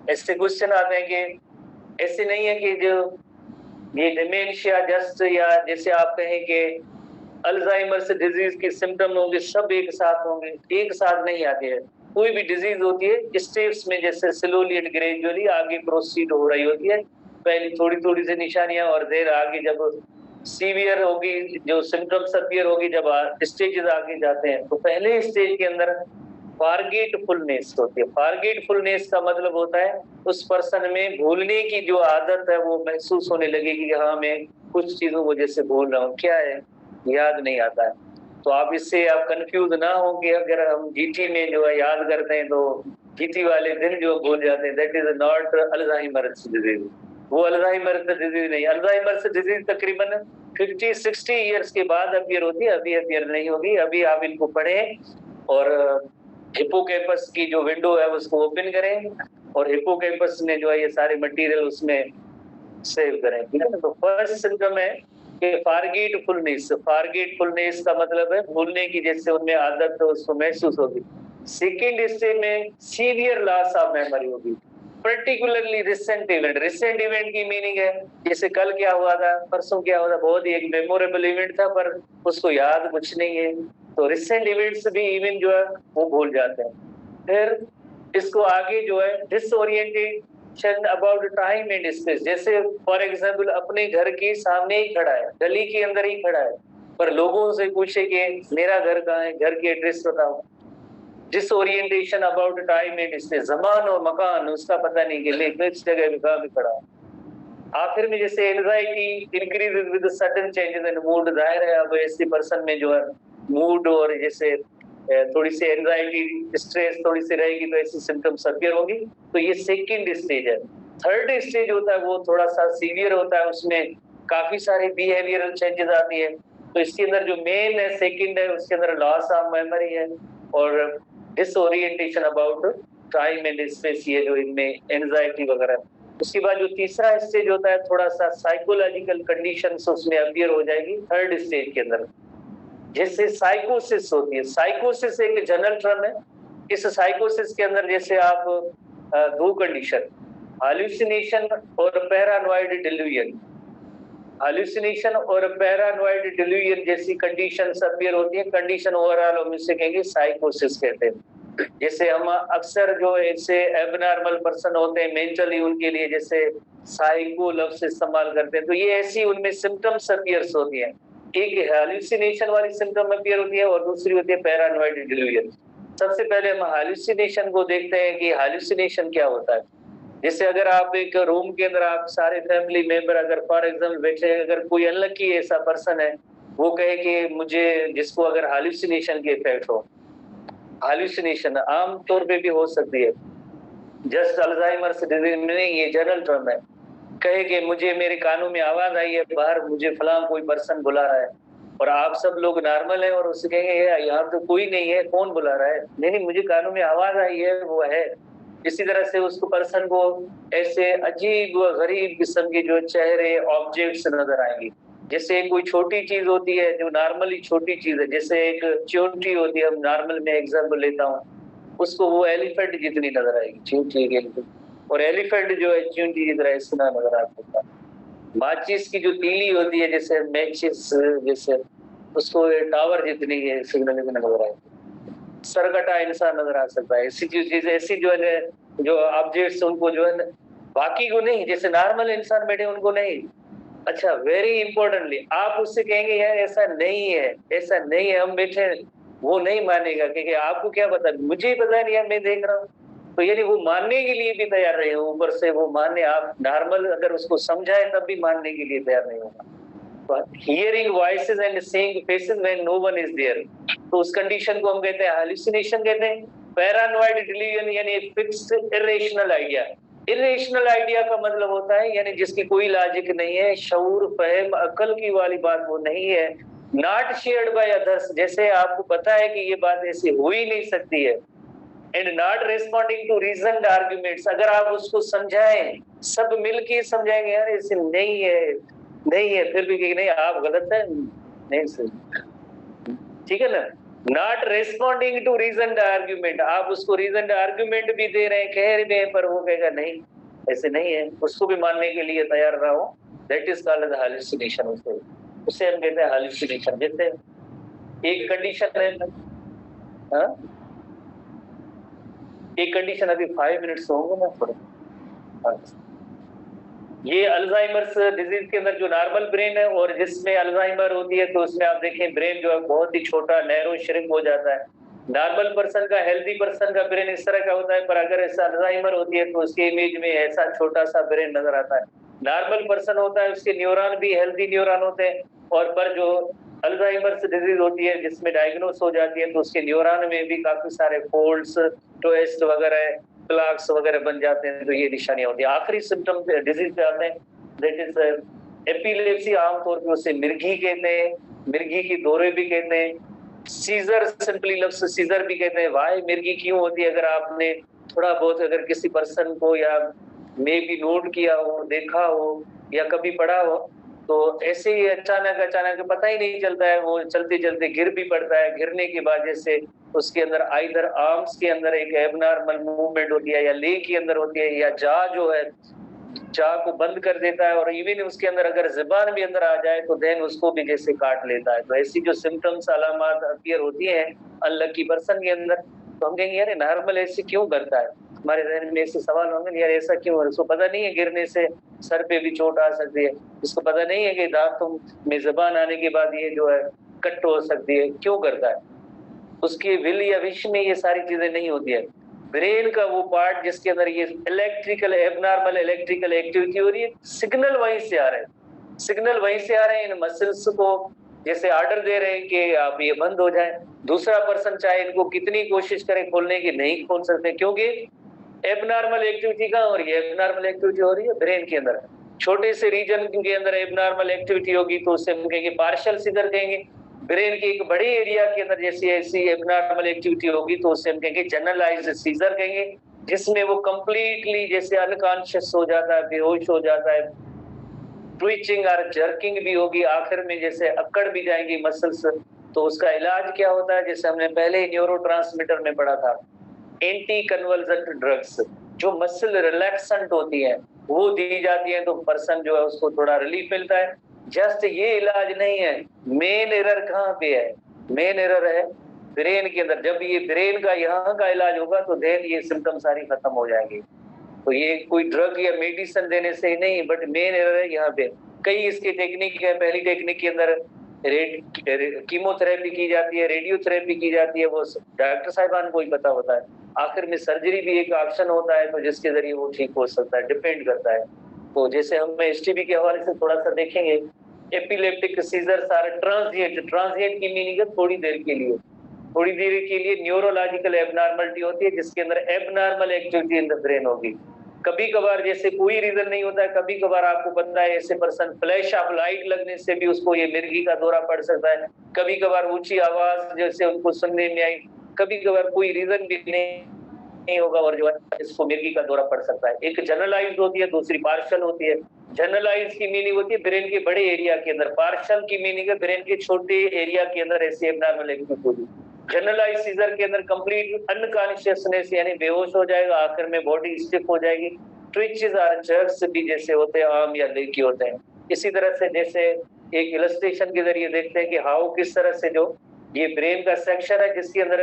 ऐसे क्वेश्चन आते हैं कि ऐसे नहीं है कि जो ये डिमेंशिया जस्ट, या जैसे आप कहें कि अल्जाइमर्स डिजीज के सिम्टम होंगे सब एक साथ होंगे, एक साथ नहीं आते हैं। कोई भी डिजीज होती है स्टेप्स में, जैसे स्लोली एंड ग्रेजुअली आगे प्रोसीड हो रही होती है। पहले थोड़ी थोड़ी सी निशानियां और देर आगे जब सीवियर होगी, जो सिम्टम्स अपीयर होगी, जब स्टेजेस आगे जाते हैं, तो पहले स्टेज के अंदर फॉरगेटफुलनेस होती है। फॉरगेटफुलनेस का मतलब होता है उस पर्सन में भूलने की जो आदत है वो महसूस होने लगेगी कि हाँ मैं कुछ चीजों को जैसे भूल रहा हूँ, क्या है याद नहीं आता है। तो आप इससे आप कंफ्यूज ना हो कि अगर हम जीटी में जो है याद करते हैं तो जीटी वाले दिन जो भूल जाते हैं, that is not Alzheimer's disease. वो अल्जाइमर्स डिजीज नहीं, अल्जाइमर्स डिजीज तकरीबन 50-60 ईयर्स के बाद अपीयर होती है, अभी अपीयर नहीं होगी। अभी आप इनको पढ़ें और हिपोकैम्पस की जो विंडो है उसको ओपन करें और हिपोकैम्पस में जो है ये सारे मटेरियल उसमें सेव करें, ठीक है ना। तो फर्स्ट सिम्टम है कि फॉरगेटफुलनेस। फॉरगेटफुलनेस का मतलब है भूलने की जैसे उनमें आदत तो उसको महसूस होगी। सेकेंड स्टेज में सीवियर लॉस ऑफ मेमोरी होगी, particularly recent event. Recent event की मीनिंग है जैसे कल क्या हुआ था, परसों क्या हुआ था, बहुत ही एक मेमोरेबल इवेंट था पर उसको याद कुछ नहीं है। तो रिसेंट इवेंट्स भी इवन जो है वो भूल जाते हैं। फिर इसको आगे जो है disorientation about time and space. जैसे फॉर एग्जांपल अपने घर के सामने ही खड़ा है, गली के अंदर ही खड़ा है, पर लोगों से पूछे कि मेरा घर कहाँ है, घर की एड्रेस बताओ। Disorientation about time and space, Zaman और मकान उसका पता नहीं कि मैं किस जगह पे कहाँ पे खड़ा हूँ। आखिर में जैसे anxiety increase with sudden changes in mood. जाहिर है अब ऐसी पर्सन में जो है मूड और जैसे थोड़ी सी एंजाइटी स्ट्रेस थोड़ी सी रहेगी तो ऐसी सिम्टम्स अपीयर होंगी। तो ये सेकंड स्टेज है। थर्ड स्टेज होता है वो थोड़ा सा सीवियर होता है, उसमें काफी सारे बिहेवियरल चेंजेस आती है। तो इसके अंदर जो मेन है सेकंड है, उसके अंदर लॉस ऑफ मेमोरी है और disorientation about time and space, ये जो इनमें एंजाइटी वगैरह। उसके बाद जो तीसरा स्टेज होता है थोड़ा सा साइकोलॉजिकल कंडीशंस उसमें अपीयर हो जाएगी थर्ड स्टेज के अंदर, जैसे साइकोसिस होती है। साइकोसिस एक जनरल टर्म है। इस साइकोसिस के अंदर जैसे आप दो कंडीशन, हाल्यूसिनेशन और पैरानॉइड डिल्यूजन, हाल्यूसिनेशन और पैरानॉइड डिल्यूजन जैसी कंडीशंस अपीयर होती है। कंडीशन ओवरऑल हम इसे कहेंगे साइकोसिस कहते हैं। जैसे हम अक्सर जो ऐसे एबनॉर्मल पर्सन होते हैं मेंटली, उनके लिए जैसे साइको लफ्ज इस्तेमाल करते हैं, तो ये ऐसी उनमें सिम्टम्स अपीयर्स होती हैं। एक हाल्यूसिनेशन वाली सिम्टम अपीयर होती है और दूसरी होती है पैरानॉइड डिल्यूजन। सबसे पहले हम हाल्यूसिनेशन को देखते हैं कि हाल्यूसिनेशन क्या होता है। जैसे अगर आप एक रूम के अंदर आप सारे फैमिली मेंबर अगर फॉर एग्जाम्पल बैठे, अगर कोई अनलकी ऐसा पर्सन है वो कहे कि मुझे, जिसको अगर हाल्यूसिनेशन के इफेक्ट हो, हाल्यूसिनेशन आम तौर पे भी हो सकती है, जस्ट अल्जाइमर्स डिजीज नहीं, ये जनरल टर्म है। कहे कि मुझे मेरे कानों में आवाज आई है बाहर, मुझे फलां कोई पर्सन बुला रहा है, और आप सब लोग नॉर्मल है और उससे कहेंगे यहाँ तो कोई नहीं है, कौन बुला रहा है, नहीं नहीं मुझे कानों में आवाज आई है, वो है। इसी तरह से उसको पर्सन को ऐसे अजीब व गरीब किस्म के जो चेहरे ऑब्जेक्ट्स नजर आएंगे। जैसे कोई छोटी चीज होती है जो नॉर्मली छोटी चीज है, जैसे एक चींटी होती है, हम नॉर्मल में एग्जाम्पल लेता हूँ, उसको वो एलिफेंट जितनी नजर आएगी, चींटी, और एलिफेंट जो है चींटी की तरह इतना नजर आ सकता है। माचिस की जो तीली होती है जैसे मैचिस, जैसे उसको टावर जितनी है सिग्नल नजर आएगी। सरकटा इंसान नजर आ सकता है। ऐसी चीज ऐसी जो है जो ऑब्जेक्ट्स उनको जो है बाकी को नहीं, जैसे नॉर्मल इंसान बैठे उनको नहीं। अच्छा, वेरी इंपॉर्टेंटली आप उससे कहेंगे यार ऐसा नहीं है, ऐसा नहीं है, हम बैठे, वो नहीं मानेगा क्योंकि आपको क्या पता, मुझे ही पता नहीं है, मैं देख रहा हूँ। तो यानी वो मानने के लिए भी तैयार नहीं हो, ऊपर से वो मानने, आप नॉर्मल अगर उसको समझाए तब भी मानने के लिए तैयार नहीं होगा। Hearing voices and seeing faces when no one is there, तो उस कंडीशन को हम कहते हैं हाल्यूसिनेशन कहते हैं। पैरानॉइड डिल्यूजन यानी fixed irrational idea. Irrational idea का मतलब होता है यानी जिसकी कोई लॉजिक नहीं है, शऊर फहम अकल की वाली बात वो नहीं है। नॉट शेयर्ड बाय अदर्स, जैसे आपको पता है कि ये बात ऐसी हो ही नहीं सकती है। And not responding to reasoned arguments, अगर आप उसको समझाएं, सब मिलके समझाएंगे यार ऐसे नहीं है, नहीं है, फिर भी कि नहीं आप गलत है, नहीं सही, ठीक है ना। नॉट रिस्पॉन्डिंग टू रीजन्ड आर्ग्यूमेंट, आप उसको रीजन्ड आर्ग्यूमेंट भी दे रहे हैं, कह रहे हैं, पर वो कहेगा नहीं ऐसे नहीं है, उसको भी मानने के लिए तैयार ना हो। That is called hallucination. उसे हम कहते हैं हाल्यूसिनेशन। जैसे एक कंडीशन है, हाँ एक कंडीशन अभी 5 मिनट्स होंगे ना थोड़े। हाँ। ये अल्जाइमर्स डिजीज के अंदर जो नॉर्मल ब्रेन है और जिसमें अल्जाइमर होती है, तो उसमें आप देखें ब्रेन जो है बहुत ही छोटा नैरो श्रिंक हो जाता है। नॉर्मल पर्सन का, हेल्दी पर्सन का ब्रेन इस तरह का होता है, पर अगर ऐसा अल्जाइमर होती है तो उसके इमेज में ऐसा छोटा सा ब्रेन नजर आता है। नॉर्मल पर्सन होता है, उसके न्यूरॉन भी हेल्दी न्यूरॉन होते हैं, और पर जो अल्जाइमर्स डिजीज होती है जिसमें डायग्नोस हो जाती है, तो उसके न्यूरॉन में भी काफी सारे फोल्ड्स, ट्विस्ट वगैरह, प्लाक्स वगैरह बन जाते हैं। तो ये निशानियां होती है। आखिरी सिम्टम डिजीज पे आते हैं, दैट इज एपिलेप्सी। आमतौर पे उसे मिर्गी कहते हैं, मिर्गी की दौरे भी कहते हैं, सीजर, सिंपली लफ्ज सीजर भी कहते हैं। वाई मिर्गी क्यों होती है, अगर आपने थोड़ा बहुत अगर किसी पर्सन को या मे भी नोट किया हो, देखा हो या कभी पढ़ा हो, तो ऐसे ही अचानक अचानक पता ही नहीं चलता है, वो चलते चलते गिर भी पड़ता है। गिरने की वजह से उसके अंदर आइदर आर्म्स के अंदर एक एबनॉर्मल मूवमेंट होती है, या लेग के अंदर होती है, या जा जो है जा को बंद कर देता है, और इवन उसके अंदर अगर जुबान भी अंदर आ जाए तो देन उसको भी जैसे काट लेता है। तो ऐसी जो सिम्टम्स अलामत अपीयर होती है अनलकी पर्सन के अंदर, तो हम कहेंगे यार नॉर्मल ऐसे क्यों करता है। हमारे जहन में ऐसे सवाल होंगे, यार ऐसा क्यों है, उसको पता नहीं है गिरने से सर पे भी चोट आ सकती है, इसको पता नहीं है कि दांतों में जुबान आने के बाद ये जो है कट हो सकती है, क्यों करता है। उसके विल या विश में ये सारी चीजें नहीं होती है। ब्रेन का वो पार्ट जिसके अंदर ये इलेक्ट्रिकल एबनॉर्मल इलेक्ट्रिकल एक्टिविटी हो रही है, सिग्नल वहीं से आ रहे हैं, सिग्नल वहीं से आ रहे हैं। इन मसल्स को जैसे ऑर्डर दे रहे हैं कि आप ये बंद हो जाए। दूसरा पर्सन चाहे इनको कितनी कोशिश करे खोलने की, नहीं खोल सकते, क्योंकि एबनॉर्मल एक्टिविटी कहाँ हो रही है, एबनॉर्मल एक्टिविटी हो रही है ब्रेन के अंदर। छोटे से रीजन के अंदर एबनॉर्मल एक्टिविटी होगी तो उससे हम कहेंगे पार्शियल सीजर कहेंगे। ब्रेन के एक बड़े एरिया के अंदर जैसी ऐसी एबनॉर्मल एक्टिविटी होगी तो उससे हम कहेंगे जनरलाइज्ड सीजर कहेंगे, जिसमें वो कंप्लीटली जैसे अनकॉन्शियस हो जाता है, बेहोश हो जाता है, ट्विचिंग और जर्किंग भी होगी, आखिर में जैसे अकड़ भी जाएंगी मसल्स। तो उसका इलाज क्या होता है, जैसे हमने पहले ही न्यूरोट्रांसमीटर में पढ़ा था, एंटी कन्वर्जेंट ड्रग्स जो मसल रिलैक्सेंट होती है वो दी जाती है, तो पर्सन जो है उसको थोड़ा रिलीफ मिलता है। जस्ट ये इलाज नहीं है, मेन एरर कहाँ पे है, मेन एरर है ब्रेन के अंदर। जब ये ब्रेन का यहाँ का इलाज होगा तो देन ये सिम्टम सारी खत्म हो जाएंगे। तो ये कोई ड्रग या मेडिसिन देने से ही नहीं, बट मेन एरर है यहाँ पे। कई इसकी टेक्निक है, पहली टेक्निक के अंदर कीमोथेरेपी की जाती है, रेडियोथेरेपी की जाती है, वो डॉक्टर साहिबान को ही पता होता है। आखिर में सर्जरी भी एक ऑप्शन होता है, तो जिसके जरिए वो ठीक हो सकता है, डिपेंड करता है। तो जैसे हम एसटीबी के हवाले से थोड़ा सा देखेंगे, epileptic seizures are transient, transient की मीनिंग है थोड़ी देर के लिए, थोड़ी देर के लिए न्यूरोलॉजिकल एबनॉर्मलिटी होती है जिसके अंदर abnormal activity in the brain होगी। कभी कभार जैसे कोई रीजन नहीं होता है, कभी कभार आपको पता है ऐसे पर्सन फ्लैश ऑफ लाइट लगने से भी उसको ये मिर्गी का दौरा पड़ सकता है, कभी कभार ऊंची आवाज जैसे उनको सुनने में आई, कभी कभार कोई रीजन भी नहीं होगा और जो है इसको मिर्गी का दौरा पड़ सकता है। एक जनरलाइज्ड होती है, दूसरी पार्शियल होती है। जनरलाइज की मीनिंग होती है ब्रेन के बड़े एरिया के अंदर, पार्शियल की मीनिंग है ब्रेन के छोटे एरिया के अंदर ऐसी एबनॉर्मल एक्टिविटी होगी। जनरलाइज सीजर के अंदर कंप्लीट अनकॉन्शियसनेस यानी बेहोश हो जाएगा, आखिर में बॉडी स्टिफ हो जाएगी, ट्विचेस और जर्क्स भी जैसे होते हैं आर्म या लेग के होते हैं। इसी तरह से जैसे एक इलस्ट्रेशन के जरिए देखते हैं कि हाउ किस तरह से जो ये ब्रेन का सेक्शन है जिसके अंदर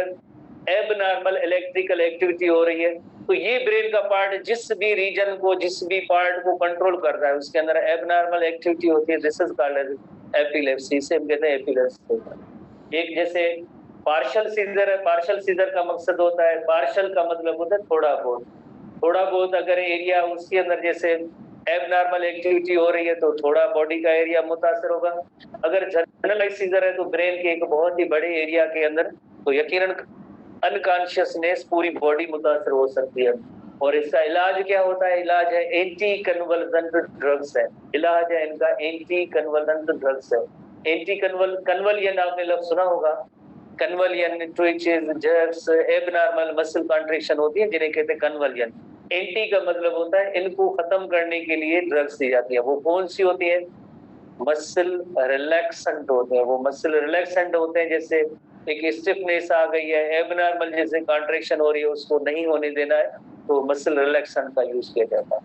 एबनॉर्मल इलेक्ट्रिकल एक्टिविटी हो रही है, तो ये ब्रेन का पार्ट जिस भी रीजन को, जिस भी पार्ट को कंट्रोल कर रहा है उसके अंदर एबनॉर्मल एक्टिविटी होती है। दिस इज कॉल्ड एपिलेप्सी, इसे हम कहते हैं एपिलेप्सी। एक जैसे पार्शियल सीजर है, पार्शियल सीजर का मकसद होता है, पार्शियल का मतलब होता है थोड़ा बहुत, थोड़ा बहुत अगर एरिया उसके अंदर जैसे एबनॉर्मल एक्टिविटी हो रही है तो थोड़ा बॉडी का एरिया मुतासर होगा। अगर जनरलाइज सीजर है तो ब्रेन के एक बहुत ही बड़े एरिया के अंदर तो यकीनन अनकॉन्शियसनेस पूरी बॉडी मुतासर हो सकती है। और इसका इलाज क्या होता है, इलाज है एंटी कन्वल्जेंट ड्रग्स है, इलाज है इनका एंटी कन्वल्जेंट ड्रग्स है। एंटी कन्वलियन आपने लफ्ज सुना होगा, convulsion twitches jerks abnormal muscle contraction होती है जिन्हें कहते हैं कन्वलियन। एंटी का मतलब होता है इनको खत्म करने के लिए ड्रग्स दी जाती है। वो कौन सी होती है, मसल रिलैक्सेंट होते हैं, वो मसल रिलैक्सेंट होते हैं, जैसे एक स्टिफनेस आ गई है, एबनॉर्मल जैसे कॉन्ट्रैक्शन हो रही है उसको नहीं होने देना है, तो मसल रिलैक्सेंट का यूज किया जाता है।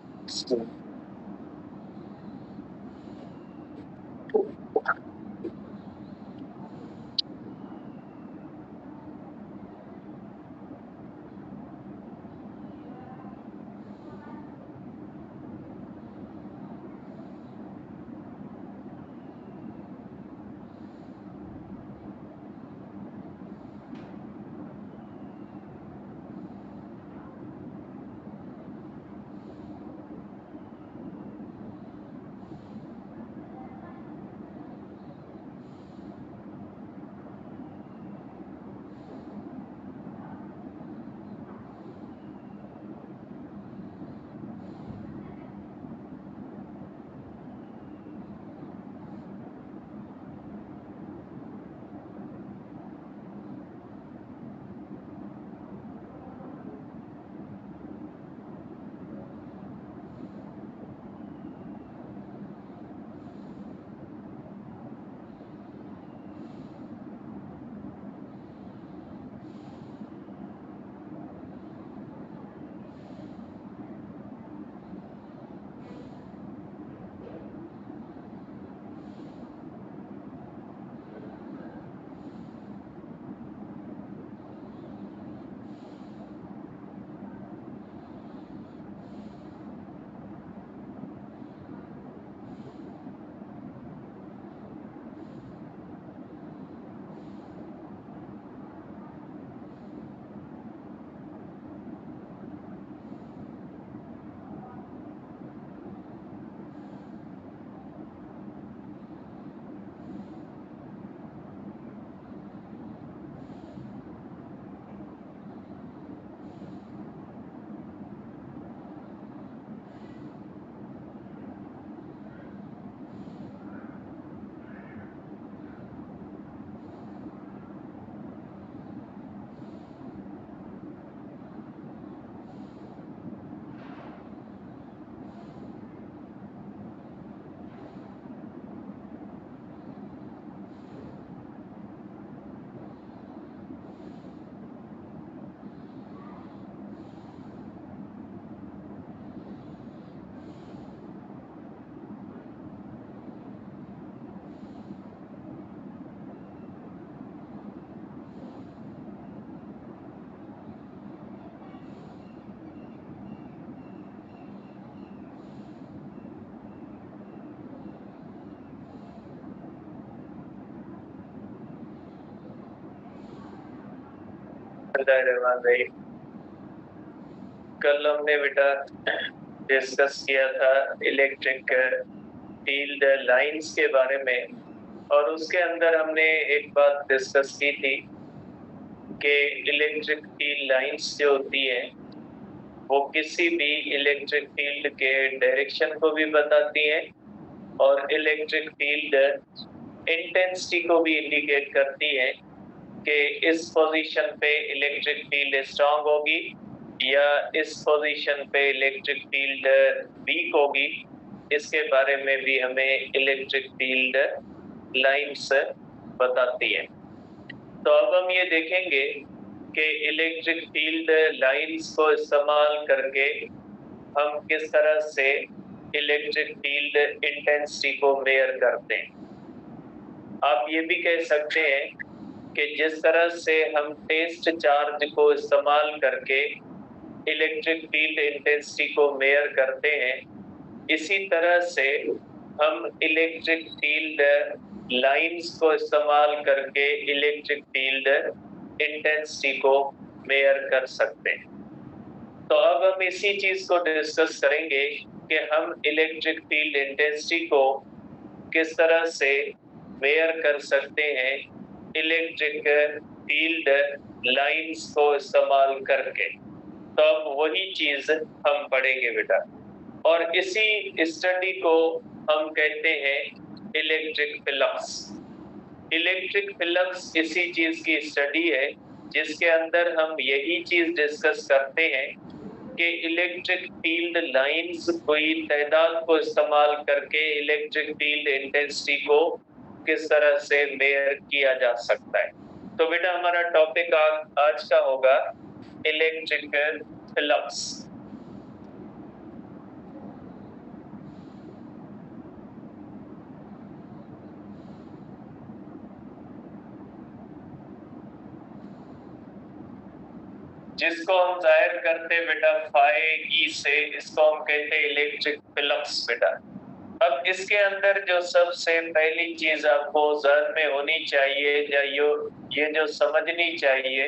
बिस्मिल्लाहिर्रहमानिर्रहीम। कल हमने बेटा डिस्कस किया था इलेक्ट्रिक फील्ड लाइंस के बारे में, और उसके अंदर हमने एक बात डिस्कस की थी कि इलेक्ट्रिक फील्ड लाइंस जो होती है वो किसी भी इलेक्ट्रिक फील्ड के डायरेक्शन को भी बताती हैं और इलेक्ट्रिक फील्ड इंटेंसिटी को भी इंडिकेट करती है कि इस पोजीशन पे इलेक्ट्रिक फील्ड स्ट्रांग होगी या इस पोजीशन पे इलेक्ट्रिक फील्ड वीक होगी। इसके बारे में भी हमें इलेक्ट्रिक फील्ड लाइंस बताती है। तो अब हम ये देखेंगे कि इलेक्ट्रिक फील्ड लाइंस को इस्तेमाल करके हम किस तरह से इलेक्ट्रिक फील्ड इंटेंसिटी को मेजर करते हैं। आप ये भी कह सकते हैं कि जिस तरह से हम टेस्ट चार्ज को इस्तेमाल करके इलेक्ट्रिक फील्ड इंटेंसिटी को मेजर करते हैं, इसी तरह से हम इलेक्ट्रिक फील्ड लाइंस को इस्तेमाल करके इलेक्ट्रिक फील्ड इंटेंसिटी को मेजर कर सकते हैं। तो अब हम इसी चीज को डिस्कस करेंगे कि हम इलेक्ट्रिक फील्ड इंटेंसिटी को किस तरह से मेजर कर सकते हैं इलेक्ट्रिक फील्ड लाइंस को इस्तेमाल करके। तो अब वही चीज हम पढ़ेंगे बेटा, और इसी स्टडी को हम कहते हैं इलेक्ट्रिक फ्लक्स। इलेक्ट्रिक फ्लक्स इसी चीज की स्टडी है जिसके अंदर हम यही चीज डिस्कस करते हैं कि इलेक्ट्रिक फील्ड लाइंस कोई तादाद को इस्तेमाल करके इलेक्ट्रिक फील्ड इंटेंसिटी को किस तरह से मेजर किया जा सकता है। तो बेटा हमारा टॉपिक आज का होगा इलेक्ट्रिक फ्लक्स। जिसको हम जाहिर करते बेटा फाई ई से, इसको हम कहते हैं इलेक्ट्रिक फ्लक्स बेटा। अब इसके अंदर जो सबसे पहली चीज आपको ज़हन में होनी चाहिए या ये जो समझनी चाहिए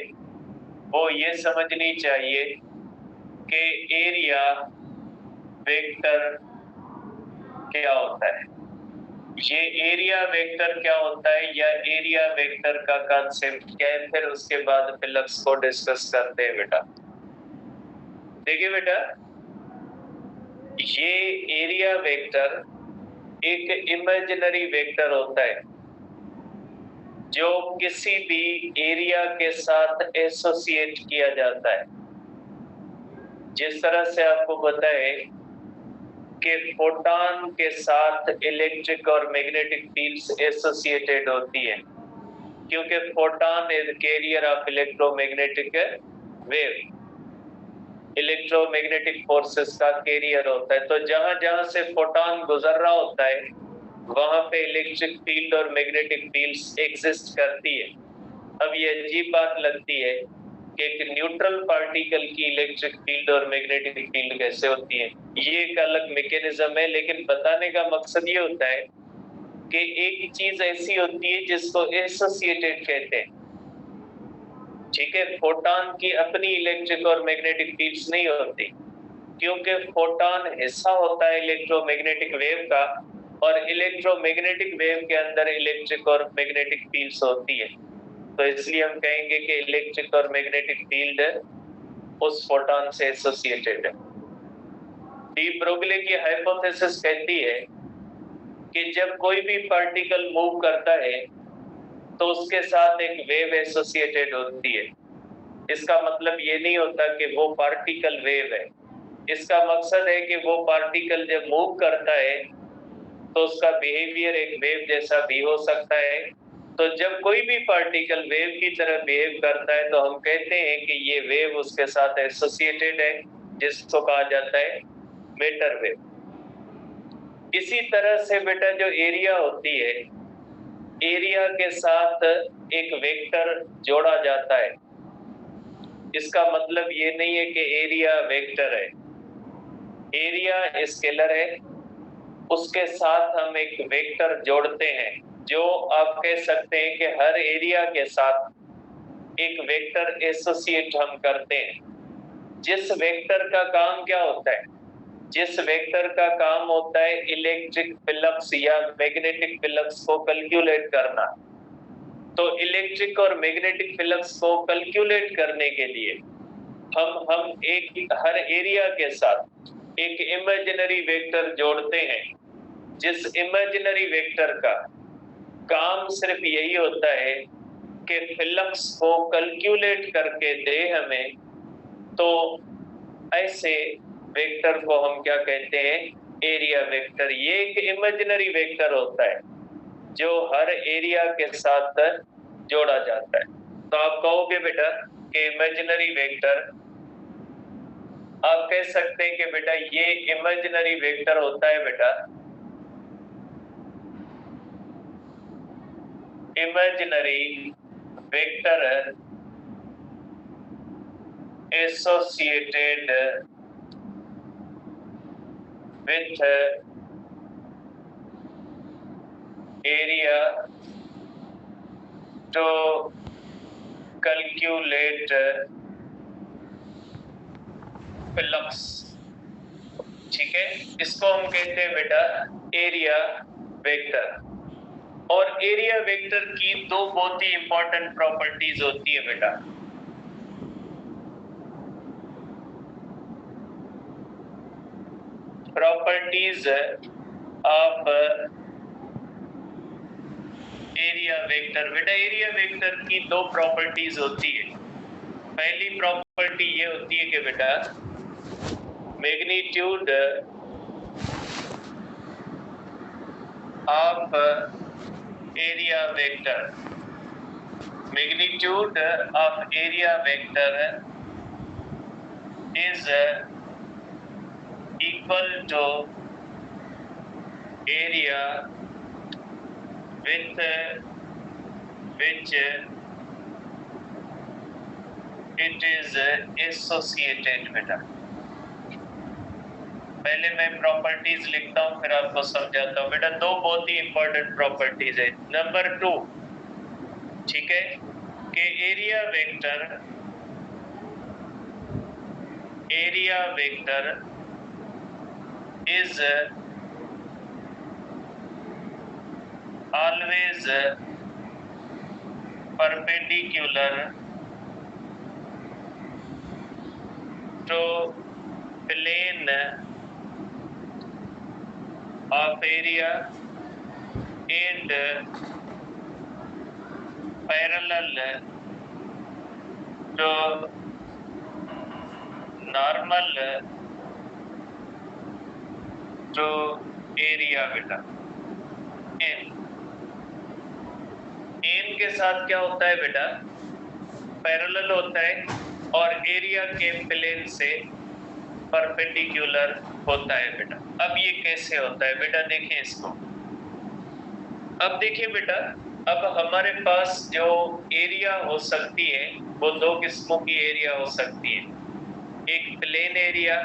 वो ये समझनी चाहिए कि एरिया वेक्टर क्या होता है। ये एरिया वेक्टर क्या होता है या एरिया वेक्टर का कॉन्सेप्ट क्या है, फिर उसके बाद फ्लक्स को डिस्कस करते हैं बेटा। देखिए बेटा, ये एरिया वेक्टर एक इमेजिनरी वेक्टर होता है जो किसी भी एरिया के साथ एसोसिएट किया जाता है। जिस तरह से आपको पता है कि फोटॉन के साथ इलेक्ट्रिक और मैग्नेटिक फील्ड्स एसोसिएटेड होती है, क्योंकि photon is carrier of electromagnetic wave, electromagnetic forces का कैरियर होता है। तो जहां जहां से फोटॉन गुजर रहा होता है वहां पे इलेक्ट्रिक फील्ड और मैग्नेटिक फील्ड्स एग्जिस्ट करती है। अब ये अजीब बात लगती है कि एक न्यूट्रल पार्टिकल की इलेक्ट्रिक फील्ड और मैग्नेटिक फील्ड कैसे होती है। ये एक अलग मैकेनिज्म है, लेकिन बताने का मकसद ये होता है कि एक चीज ऐसी होती है जिसको एसोसिएटेड कहते हैं। ठीक है, फोटॉन की अपनी इलेक्ट्रिक और मैग्नेटिक फील्ड्स नहीं होती, क्योंकि फोटॉन हिस्सा होता है इलेक्ट्रोमैग्नेटिक वेव का, और इलेक्ट्रोमैग्नेटिक वेव के अंदर इलेक्ट्रिक और मैग्नेटिक फील्ड्स होती है। तो इसलिए हम कहेंगे कि इलेक्ट्रिक और मैग्नेटिक फील्ड उस फोटॉन से एसोसिएटेड है। डी ब्रोगली की हाइपोथेसिस कहती है कि जब कोई भी पार्टिकल मूव करता है तो उसके साथ एक वेव एसोसिएटेड होती है। इसका मतलब ये नहीं होता कि वो पार्टिकल वेव है। इसका मकसद है कि वो पार्टिकल जब मूव करता है तो उसका बिहेवियर एक वेव जैसा भी हो सकता है। तो जब कोई भी पार्टिकल वेव की तरह बिहेव करता है तो हम कहते हैं कि ये वेव उसके साथ एसोसिएटेड है, जिसको कहा जाता है मैटर वेव। इसी तरह से बेटा जो एरिया होती है, एरिया के साथ एक वेक्टर जोड़ा जाता है। इसका मतलब ये नहीं है कि एरिया वेक्टर है। एरिया स्केलर है, उसके साथ हम एक वेक्टर जोड़ते हैं, जो आप कह सकते हैं कि हर एरिया के साथ एक वेक्टर एसोसिएट हम करते हैं। जिस वेक्टर का काम क्या होता है, जिस वेक्टर का काम होता है इलेक्ट्रिक फ्लक्स या मैग्नेटिक फ्लक्स को कैलकुलेट करना, तो इलेक्ट्रिक और मैग्नेटिक फ्लक्स को कैलकुलेट करने के लिए हम एक हर एरिया के साथ एक इमेजिनरी वेक्टर जोड़ते हैं। जिस इमेजिनरी वेक्टर का काम सिर्फ यही होता है कि फ्लक्स को कैलकुलेट करके दे हमें, तो ऐसे वेक्टर को हम क्या कहते हैं, एरिया वेक्टर। ये एक इमेजिनरी वेक्टर होता है जो हर एरिया के साथ जोड़ा जाता है। तो आप कहोगे बेटा कि इमेजिनरी वेक्टर, आप कह सकते हैं कि बेटा ये इमेजिनरी वेक्टर होता है बेटा imaginary vector associated with area to calculate flux. ठीक है, इसको हम कहते हैं बेटा एरिया वेक्टर। और एरिया वेक्टर की दो बहुत ही इंपॉर्टेंट प्रॉपर्टीज होती है बेटा। Properties of area vector. बेटा एरिया वेक्टर की दो प्रॉपर्टीज होती है। पहली प्रॉपर्टी ये होती है कि बेटा magnitude of area vector, magnitude of area vector is equal to area with which it is associated। बेटा पहले मैं प्रॉपर्टीज लिखता हूं फिर आपको समझाता हूं। बेटा दो बहुत ही इंपॉर्टेंट प्रॉपर्टीज है। नंबर 2, ठीक है, कि area vector is always perpendicular to plane of area and parallel to normal to area। बेटा एन के साथ क्या होता है बेटा, पैरेलल होता है और एरिया के प्लेन से परपेंडिकुलर होता है बेटा। अब ये कैसे होता है बेटा, देखिए इसको। अब देखिए बेटा, अब हमारे पास जो एरिया हो सकती है वो दो किस्मों की एरिया हो सकती है। एक प्लेन एरिया,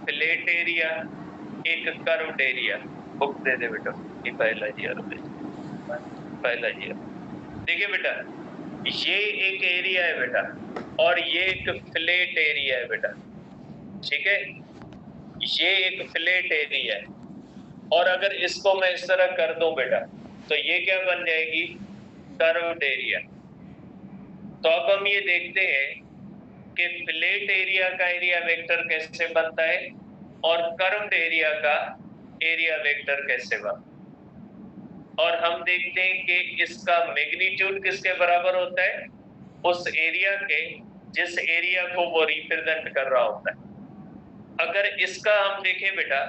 फ्लैट एरिया, एक कर्व्ड एरिया। बुक दे दे बेटा, ये पहला ईयर पहला ईयर। देखिए बेटा ये एक एरिया है बेटा और ये एक फ्लैट एरिया है बेटा। ठीक है, ये एक फ्लैट एरिया है और अगर इसको मैं इस तरह कर दूं बेटा तो ये क्या बन जाएगी, कर्व्ड एरिया। तो अब हम ये देखते हैं कि फ्लैट एरिया का एरिया वेक्टर कैसे बनता है और कर्व्ड एरिया का एरिया वेक्टर कैसे बनता है। और हम देखते हैं कि इसका मैग्नीट्यूड किसके बराबर होता है, उस एरिया के जिस एरिया को वो रिप्रेजेंट कर रहा होता है। अगर इसका हम देखें बेटा,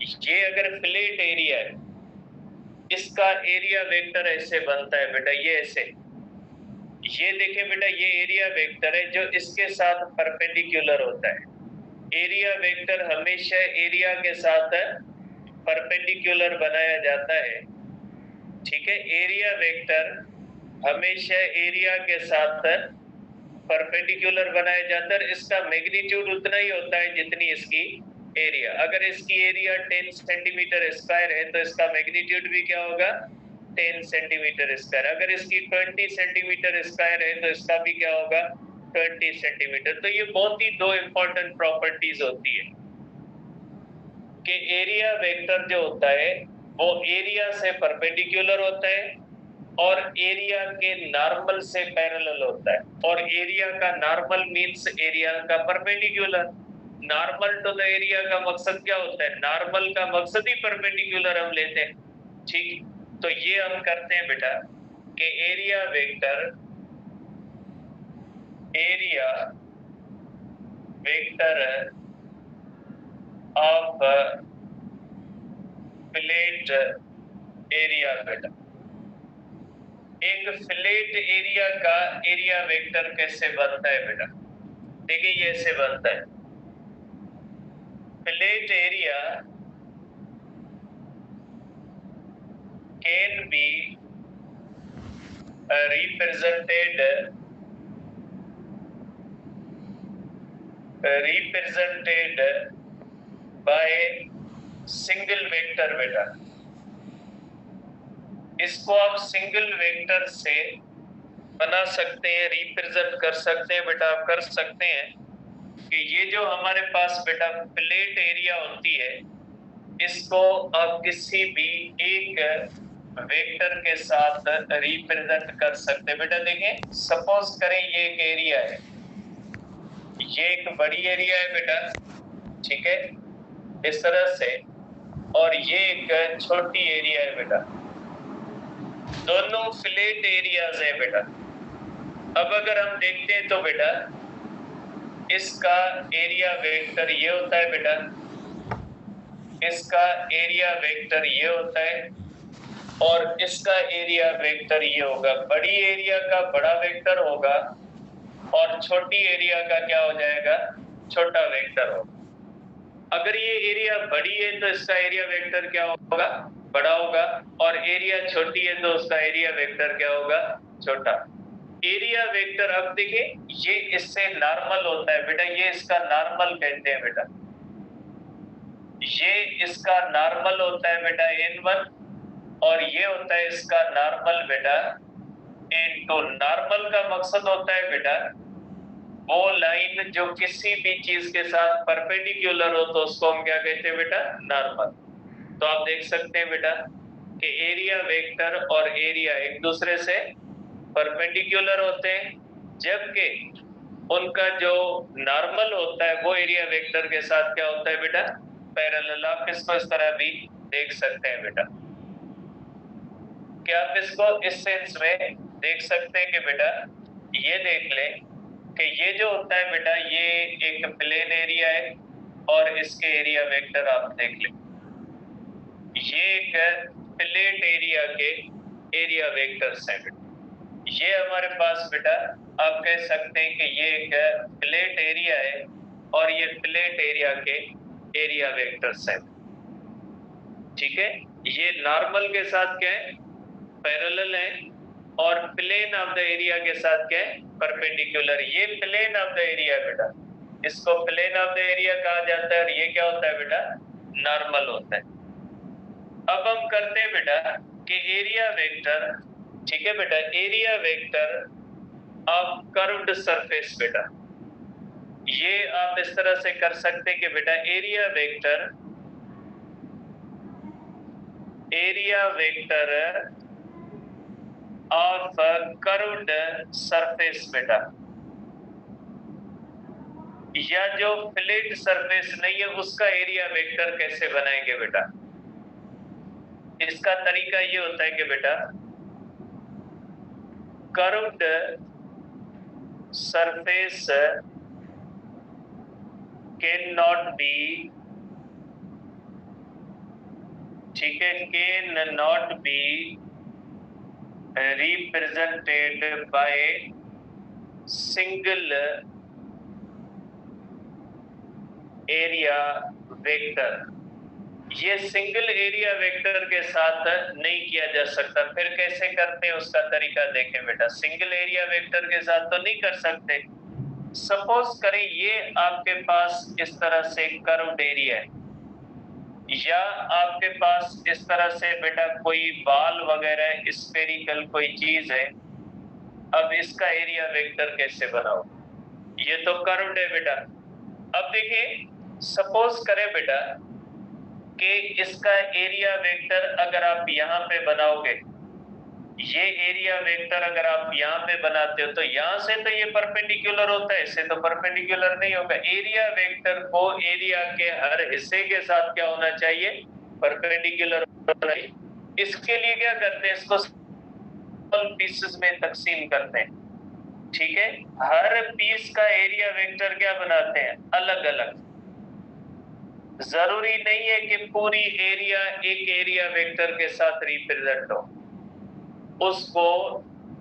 ये अगर फ्लैट एरिया है, इसका एरिया वेक्टर ऐसे बनता है बेटा, ये ऐसे। ये देखें बेटा, ये एरिया वेक्टर है जो इसके साथ परपेंडिकुलर होता है। एरिया वेक्टर हमेशा एरिया के साथ परपेंडिकुलर बनाया जाता है। ठीक है, एरिया वेक्टर हमेशा एरिया के साथ परपेंडिकुलर बनाया जाता है। इसका मैग्नीट्यूड उतना ही होता है जितनी इसकी एरिया। अगर इसकी एरिया 10 सेंटीमीटर स्क्वायर है तो इसका मैग्नीट्यूड भी क्या होगा, 10 सेंटीमीटर स्क्वायर। अगर इसकी 20 सेंटीमीटर स्क्वायर है तो इसका भी क्या होगा, 20 सेंटीमीटर। तो ये बहुत ही दो इंपॉर्टेंट प्रॉपर्टीज होती है कि एरिया वेक्टर जो होता है वो एरिया से परपेंडिकुलर होता है और एरिया के नॉर्मल से पैरेलल होता है। और एरिया का नॉर्मल मींस एरिया का perpendicular. Normal to the area का मकसद क्या होता है, नॉर्मल का मकसद ही परपेंडिकुलर हम लेते हैं। ठीक, तो ये हम करते हैं बेटा कि area vector of flat area बेटा। एक फ्लैट एरिया का एरिया वेक्टर कैसे बनता है बेटा, देखिए ये ऐसे बनता है। Flat area can be represented by single vector बेटा। इसको आप सिंगल वेक्टर से बना सकते हैं, रिप्रेजेंट कर सकते हैं बेटा। आप कर सकते हैं कि ये जो हमारे पास बेटा फ्लैट एरिया होती है इसको आप किसी भी एक वेक्टर के साथ रिप्रेजेंट कर सकते हैं बेटा। देखें, सपोज करें ये एक एरिया है, ये एक बड़ी एरिया है बेटा, ठीक है, इस तरह से, और ये एक छोटी एरिया है बेटा। दोनों फ्लैट एरियाज है बेटा। अब अगर हम देखते हैं तो बेटा इसका एरिया वेक्टर ये होता है बेटा, इसका एरिया वेक्टर ये होता है और इसका एरिया वेक्टर ये होगा। बड़ी एरिया का बड़ा वेक्टर होगा और छोटी एरिया का क्या हो जाएगा, छोटा वेक्टर होगा। अगर ये एरिया बड़ी है तो इसका एरिया वेक्टर क्या होगा, बड़ा होगा, और एरिया छोटी है तो उसका एरिया वेक्टर क्या होगा, छोटा। एरिया वेक्टर, अब देखिए ये इससे नॉर्मल होता है बेटा, ये इसका नॉर्मल कहते हैं बेटा, ये इसका नॉर्मल होता है बेटा n1 और ये होता है इसका नॉर्मल बेटा n2। नॉर्मल का मकसद होता है बेटा वो लाइन जो किसी भी चीज के साथ परपेंडिकुलर हो तो उसको हम क्या कहते हैं बेटा, नॉर्मल। तो आप देख सकते हैं बेटा कि एरिया वेक्टर और एरिया एक दूसरे से परपेंडिकुलर होते हैं, जबकि उनका जो नॉर्मल होता है वो एरिया वेक्टर के साथ क्या होता है बेटा, पैरेलल। आप इसको इस तरह भी देख सकते हैं बेटा। क्या आप इसको इस सेंस में देख सकते हैं कि बेटा ये देख लें कि ये जो होता है बेटा ये एक प्लेन एरिया है और इसके एरिया वेक्टर आप देख लें, ये एक फ्लैट एरिया के एरिया वेक्टर्स हैं बेटा। ये हमारे पास बेटा आप कह सकते हैं कि ये एक फ्लैट एरिया है और ये फ्लैट एरिया के एरिया वेक्टर्स हैं, ठीक है। ये नॉर्मल के साथ क्या है, पैरेलल है, और प्लेन ऑफ द एरिया के साथ क्या है, परपेंडिकुलर। ये प्लेन ऑफ द एरिया बेटा, इसको प्लेन ऑफ द एरिया कहा जाता है और ये क्या होता है बेटा, नॉर्मल होता है। अब हम करते हैं बेटा कि एरिया वेक्टर, ठीक है बेटा, area vector of curved surface बेटा, ये आप इस तरह से कर सकते हैं कि बेटा area vector of curved surface बेटा, या जो फ्लैट सरफेस नहीं है उसका एरिया वेक्टर कैसे बनाएंगे बेटा। इसका तरीका ये होता है कि बेटा curved surface can not be, ठीक है, can not be represented by single area vector। ये सिंगल एरिया वेक्टर के साथ नहीं किया जा सकता। फिर कैसे करते हैं उसका तरीका देखें बेटा। सिंगल एरिया वेक्टर के साथ तो नहीं कर सकते। सपोज करें ये आपके पास इस तरह से कर्व्ड एरिया है, या आपके पास इस तरह से बेटा कोई बाल वगैरह स्फेरिकल कोई चीज है, अब इसका एरिया वेक्टर कैसे बनाओ? ये तो कर्व्ड है बेटा। अब देखिए, सपोज करें बेटा कि इसका एरिया वेक्टर अगर आप यहाँ पे बनाओगे, ये एरिया वेक्टर अगर आप यहाँ पे बनाते हो तो यहाँ से तो ये परपेंडिकुलर होता है, इससे तो परपेंडिकुलर नहीं होगा। एरिया वेक्टर को एरिया के हर हिस्से के साथ क्या होना चाहिए? परपेंडिकुलर होना चाहिए। इसके लिए क्या करते हैं, इसको स्मॉल पीसेस में तकसीम करते हैं। ठीक है, हर पीस का एरिया वेक्टर क्या बनाते हैं? अलग अलग। जरूरी नहीं है कि पूरी एरिया एक एरिया वेक्टर के साथ रिप्रेजेंट हो, उसको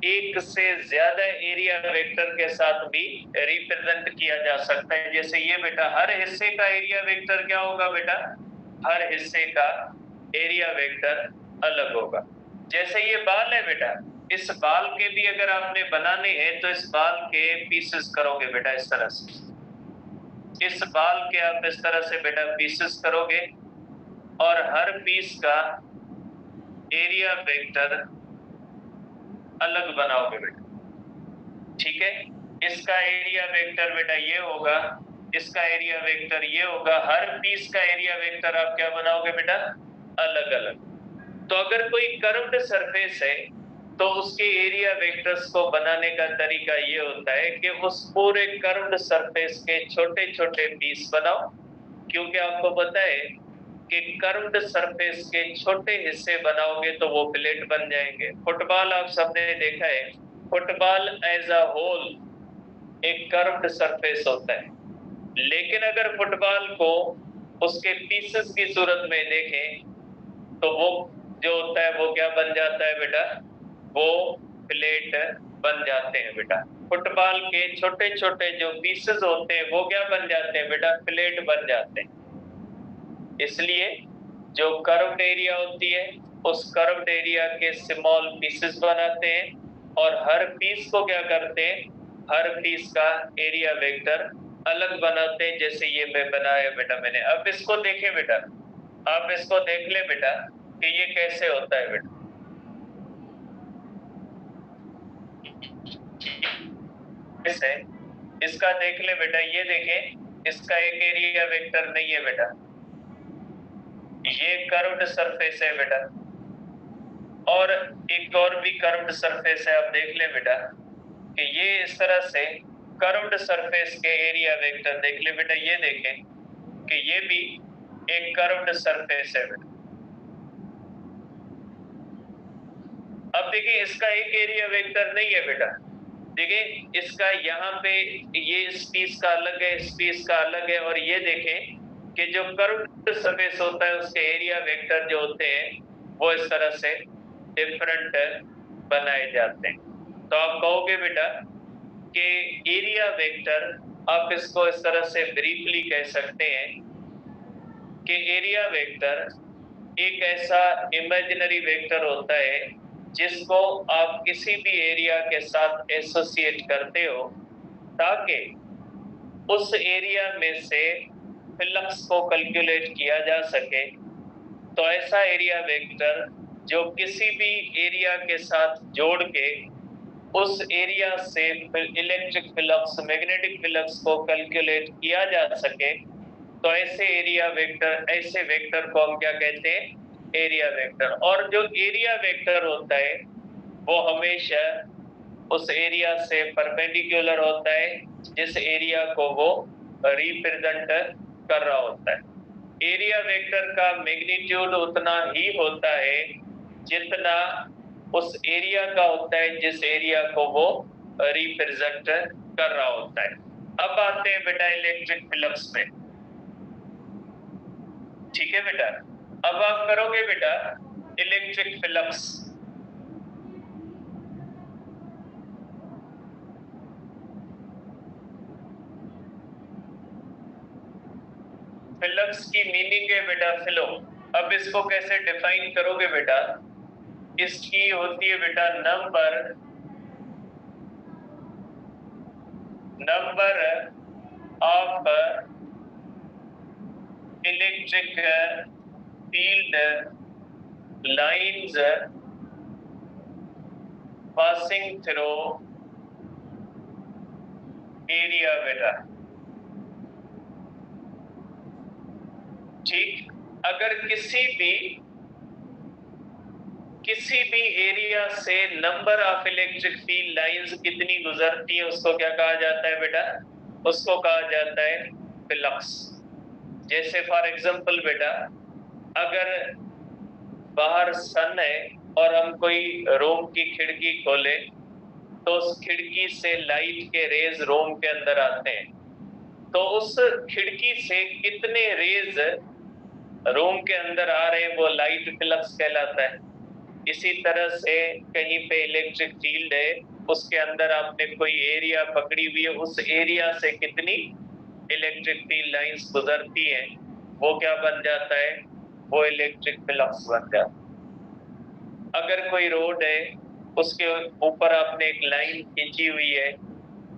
एक से ज्यादा एरिया वेक्टर के साथ भी रिप्रेजेंट किया जा सकता है। जैसे ये बेटा, हर हिस्से का एरिया वेक्टर क्या होगा बेटा? हर हिस्से का एरिया वेक्टर अलग होगा। जैसे ये बाल है बेटा, इस बाल के भी अगर आपने बनाने हैं तो इस बाल के पीसेस करोगे बेटा इस तरह से। इस बाल के आप इस तरह से बेटा पीसेस करोगे और हर पीस का एरिया वेक्टर अलग बनाओगे बेटा। ठीक है, इसका एरिया वेक्टर बेटा ये होगा, इसका एरिया वेक्टर ये होगा। हर पीस का एरिया वेक्टर आप क्या बनाओगे बेटा? अलग अलग। तो अगर कोई कर्व्ड सरफेस है तो उसके एरिया वेक्टर्स को बनाने का तरीका ये होता है कि उस पूरे कर्व्ड सरफेस के छोटे छोटे पीस बनाओ, क्योंकि आपको पता है कि कर्व्ड सरफेस के छोटे हिस्से बनाओगे तो वो प्लेट बन जाएंगे। फुटबॉल आप सबने देखा है, फुटबॉल एज अ होल एक कर्व्ड सरफेस होता है, लेकिन अगर फुटबॉल को उसके पीसेस की सूरत में देखें तो वो जो होता है वो क्या बन जाता है बेटा? वो प्लेट बन जाते हैं बेटा। फुटबॉल के छोटे छोटे जो पीसेस होते हैं वो क्या बन जाते हैं बेटा? प्लेट बन जाते हैं। इसलिए जो कर्व्ड एरिया होती है उस कर्व्ड एरिया के स्मॉल पीसेस बनाते हैं और हर पीस को क्या करते हैं? हर पीस का एरिया वेक्टर अलग बनाते हैं। जैसे ये मैं बनाया बेटा मैंने। अब इसको देखें बेटा, आप इसको देख ले बेटा कि ये कैसे होता है बेटा। है, इसका देख ले बेटा, ये देखें, इसका एक एरिया वेक्टर नहीं है बेटा, ये कर्व्ड सरफेस है बेटा। और एक और भी कर्व्ड सरफेस है, आप देख ले बेटा कि ये इस तरह से कर्व्ड सरफेस के एरिया वेक्टर देख ले बेटा। ये देखें कि ये भी एक कर्व्ड सरफेस है बेटा। अब देखिए, इसका एक एरिया वेक्टर नहीं है बेटा। देखिए, इसका यहाँ पे ये इस पीस का अलग है, इस पीस का अलग है। और ये देखें कि जो कर्व्ड सरफेस होता है उसके एरिया वेक्टर जो होते हैं वो इस तरह से डिफरेंट बनाए जाते हैं। तो आप कहोगे बेटा कि एरिया वेक्टर, आप इसको इस तरह से ब्रीफली कह सकते हैं कि एरिया वेक्टर एक ऐसा इमेजिनरी वेक्टर होता है जिसको आप किसी भी एरिया के साथ एसोसिएट करते हो ताकि उस एरिया में से फ्लक्स को कैलकुलेट किया जा सके। तो ऐसा एरिया वेक्टर जो किसी भी एरिया के साथ जोड़ के उस एरिया से इलेक्ट्रिक फ्लक्स, मैग्नेटिक फ्लक्स को कैलकुलेट किया जा सके, तो ऐसे एरिया वेक्टर, ऐसे वेक्टर को हम क्या कहते हैं? Area vector. और जो एरिया वेक्टर होता है वो हमेशा उस एरिया से परपेंडिकुलर होता है जिस एरिया को वो रिप्रेजेंट कर रहा होता है। एरिया वेक्टर का मैग्नीट्यूड उतना ही होता है जितना उस एरिया का होता है जिस एरिया को वो रिप्रेजेंट कर रहा होता है। अब आते हैं बेटा इलेक्ट्रिक फ्लक्स में। ठीक है बेटा, अब आप करोगे बेटा इलेक्ट्रिक फ्लक्स। फ्लक्स की मीनिंग है बेटा फ्लो। अब इसको कैसे डिफाइन करोगे बेटा? इसकी होती है बेटा number of electric field lines passing through area बेटा। ठीक, अगर किसी भी एरिया से number of electric field lines कितनी गुजरती है उसको क्या कहा जाता है बेटा? उसको कहा जाता है फ्लक्स। जैसे फॉर एग्जांपल बेटा, अगर बाहर सन है और हम कोई रूम की खिड़की खोले तो उस खिड़की से लाइट के रेज रूम के अंदर आते हैं, तो उस खिड़की से कितने रेज रूम के अंदर आ रहे हैं वो लाइट फ्लक्स कहलाता है। इसी तरह से कहीं पे इलेक्ट्रिक फील्ड है, उसके अंदर आपने कोई एरिया पकड़ी हुई है, उस एरिया से कितनी इलेक्ट्रिक फील्ड लाइंस गुजरती हैं वो क्या बन जाता है? वो इलेक्ट्रिक फ्लक्स बन जाता है। अगर कोई रोड है, उसके ऊपर आपने एक लाइन खींची हुई है,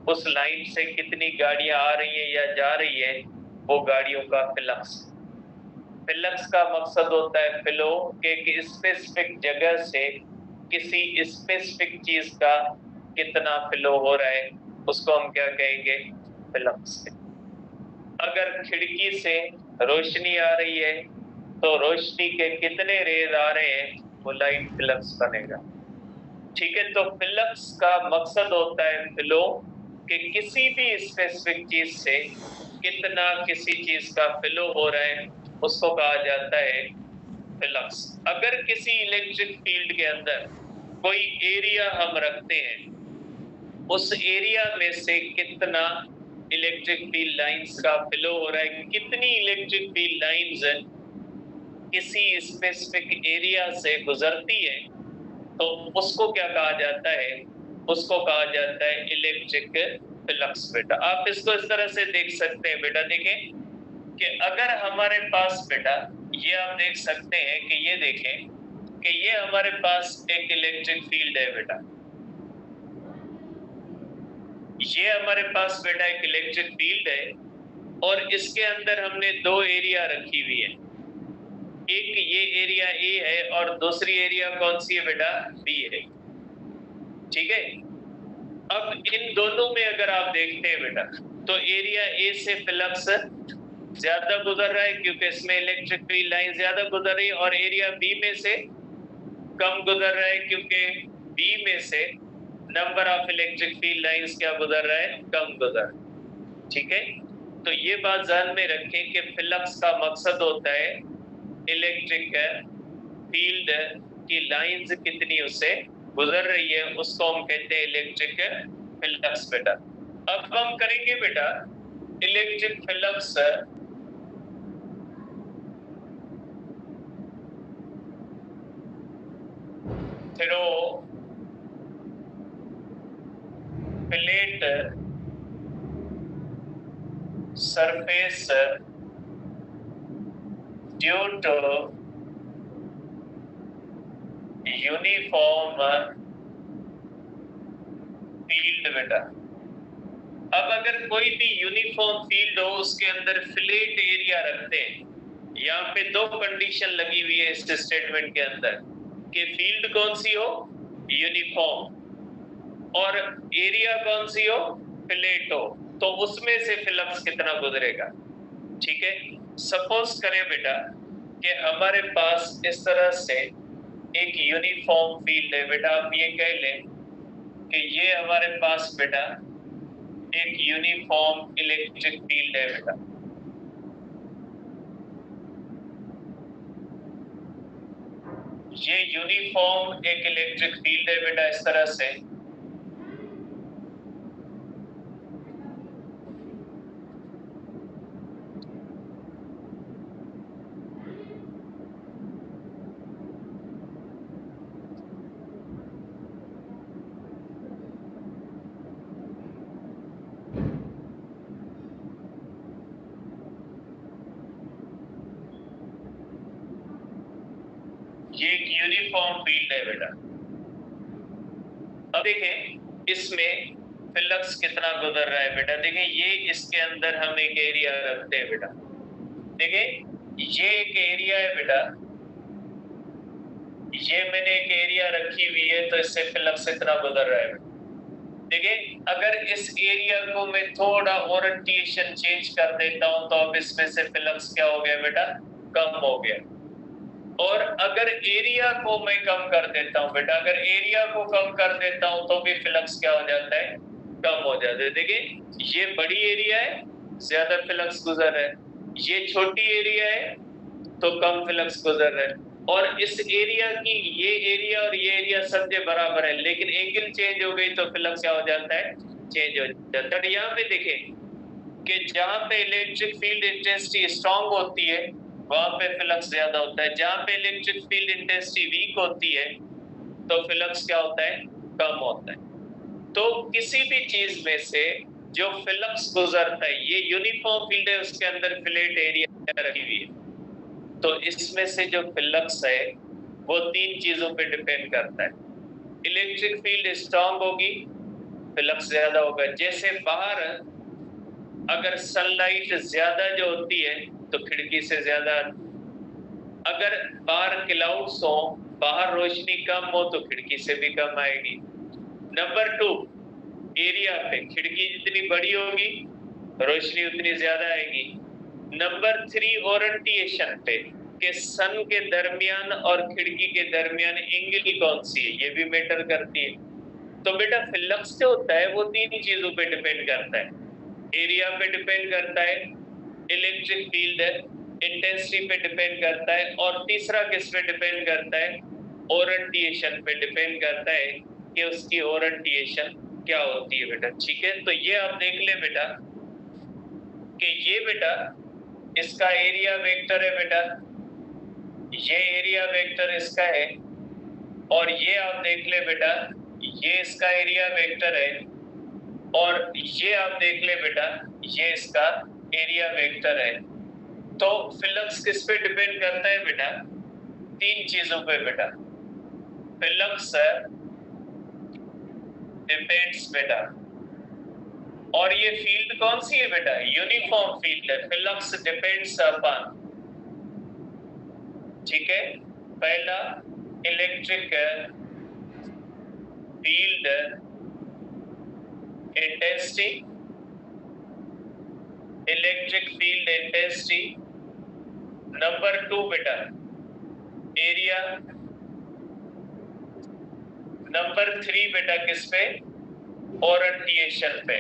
उस लाइन से कितनी गाड़ियां आ रही हैं या जा रही है वो गाड़ियों का फ्लक्स। फ्लक्स का मकसद होता है फ्लो के स्पेसिफिक जगह से किसी स्पेसिफिक चीज का कितना फ्लो हो रहा है, उसको हम क्या कहेंगे? फ्लक्स। अगर खिड़की से रोशनी आ रही है तो रोशनी के कितने रेज आ रहे हैं वो लाइट फ्लक्स बनेगा। ठीक है, तो फ्लक्स का मकसद होता है फ्लो कि किसी भी स्पेसिफिक चीज से कितना किसी चीज का फ्लो हो रहा है उसको कहा जाता है फ्लक्स। अगर किसी इलेक्ट्रिक फील्ड के अंदर कोई एरिया हम रखते हैं, उस एरिया में से कितना इलेक्ट्रिक फील्ड लाइंस का फ्लो हो रहा है, कितनी इलेक्ट्रिक फील्ड लाइंस किसी स्पेसिफिक एरिया से गुजरती है, तो उसको क्या कहा जाता है? उसको कहा जाता है इलेक्ट्रिक फ्लक्स बेटा। आप इसको इस तरह से देख सकते हैं बेटा, देखें कि अगर हमारे पास बेटा, ये आप देख सकते हैं कि ये देखें कि ये हमारे पास एक इलेक्ट्रिक फील्ड है बेटा, ये हमारे पास बेटा एक इलेक्ट्रिक फील्ड है और इसके अंदर हमने दो एरिया रखी हुई है, एक ये एरिया ए है और दूसरी एरिया कौन सी है बेटा? बी है। ठीक है, अब इन दोनों में अगर आप देखते हैं बेटा तो एरिया ए से फ्लक्स ज्यादा गुजर रहा है क्योंकि इसमें इलेक्ट्रिक फील्ड लाइन ज्यादा गुजर रही है, और एरिया बी में से कम गुजर रहा है क्योंकि बी में से number of electric field lines क्या गुजर रहा है? कम गुजर। ठीक है, तो ये बात ध्यान में रखें कि फ्लक्स का मकसद होता है इलेक्ट्रिक फील्ड की लाइंस कितनी उससे गुजर रही है, उसको हम कहते हैं इलेक्ट्रिक फ्लक्स बेटा। अब हम करेंगे बेटा electric flux through plate surface due to uniform field बेटा। अब अगर कोई भी यूनिफॉर्म फील्ड हो, उसके अंदर फ्लैट एरिया रखते हैं, यहाँ पे दो कंडीशन लगी हुई है इस स्टेटमेंट के अंदर कि फील्ड कौन सी हो? यूनिफॉर्म, और एरिया कौन सी हो? फ्लैट हो, तो उसमें से फ्लक्स कितना गुजरेगा। ठीक है, सपोज करें बेटा कि हमारे पास इस तरह से एक यूनिफॉर्म फील्ड है बेटा, आप ये कह लें कि ये हमारे पास बेटा एक यूनिफॉर्म इलेक्ट्रिक फील्ड है बेटा। ये यूनिफॉर्म एक इलेक्ट्रिक फील्ड है बेटा इस तरह से। ये एक यूनिफॉर्म फील्ड है बेटा। अब देखें इसमें फ्लक्स कितना गुजर रहा है बेटा। देखें ये इसके अंदर हम एक एरिया रखते हैं बेटा। देखें ये एक एरिया है बेटा, ये मैंने एक एरिया रखी हुई है तो इससे फ्लक्स इतना गुजर रहा है। देखिए अगर इस एरिया को मैं थोड़ा ओरिएंटेशन चेंज कर देता हूं तो अब इसमें से फ्लक्स क्या हो गया बेटा, कम हो गया। और अगर एरिया को मैं कम कर देता हूं बेटा, अगर एरिया को कम कर देता हूं तो भी फ्लक्स क्या हो जाता है, कम हो जाता है। देखिए ये बड़ी एरिया है, ज्यादा फ्लक्स गुजर रहा है, ये छोटी एरिया है तो कम फ्लक्स गुजर रहा है। और इस एरिया की ये एरिया और ये एरिया सब बराबर है, लेकिन एंगल चेंज हो गई तो फ्लक्स क्या हो जाता है, चेंज हो जाता है। यहाँ पे देखें कि जहां पे इलेक्ट्रिक फील्ड इंटेंसिटी स्ट्रांग होती है वहां पे फ्लक्स ज्यादा होता है, जहां पे इलेक्ट्रिक फील्ड इंटेंसिटी वीक होती है तो फ्लक्स क्या होता है, कम होता है। तो किसी भी चीज में से जो फ्लक्स गुजरता है, ये यूनिफॉर्म फील्ड है, उसके अंदर फ्लैट एरिया रखी हुई है, तो इसमें से जो फ्लक्स है वो तीन चीजों पे डिपेंड करता है। इलेक्ट्रिक फील्ड स्ट्रांग होगी, फ्लक्स ज्यादा होगा। जैसे बाहर अगर सनलाइट ज्यादा जो होती है तो खिड़की से ज्यादा, अगर बाहर क्लाउड्स हो, बाहर रोशनी कम हो तो खिड़की से भी कम आएगी। नंबर 2, एरिया पे खिड़की जितनी बड़ी होगी रोशनी उतनी ज्यादा आएगी। नंबर 3, ओरिएंटेशन पे कि सन के दरमियान और खिड़की के दरमियान एंगल कौन सी है, ये भी मैटर करती है। तो बेटा फ्लक्स जो होता है वो तीन चीजों पे डिपेंड करता है, एरिया पे डिपेंड करता है, इलेक्ट्रिक फील्ड इंटेंसिटी पे डिपेंड करता है, और तीसरा किस पे डिपेंड करता है, ओरिएंटेशन पे डिपेंड करता है कि उसकी ओरिएंटेशन क्या होती है बेटा। ठीक है, तो ये आप देख ले बेटा कि ये बेटा इसका एरिया वेक्टर है बेटा, ये एरिया वेक्टर इसका है, और ये आप देख ले बेटा ये इसका एरिया वेक्टर है, और ये आप देख ले बेटा ये इसका एरिया वेक्टर है। तो फ्लक्स किस पे डिपेंड करता है बेटा, तीन चीजों पे बेटा। फ्लक्स डिपेंड्स बेटा, और ये फील्ड कौन सी है बेटा, यूनिफॉर्म फील्ड है, फ्लक्स डिपेंड्स अपॉन। ठीक है, पहला electric field intensity, electric field intensity. Number 2 बेटा एरिया। नंबर 3 बेटा किस पे, ओरिएंटेशन पे।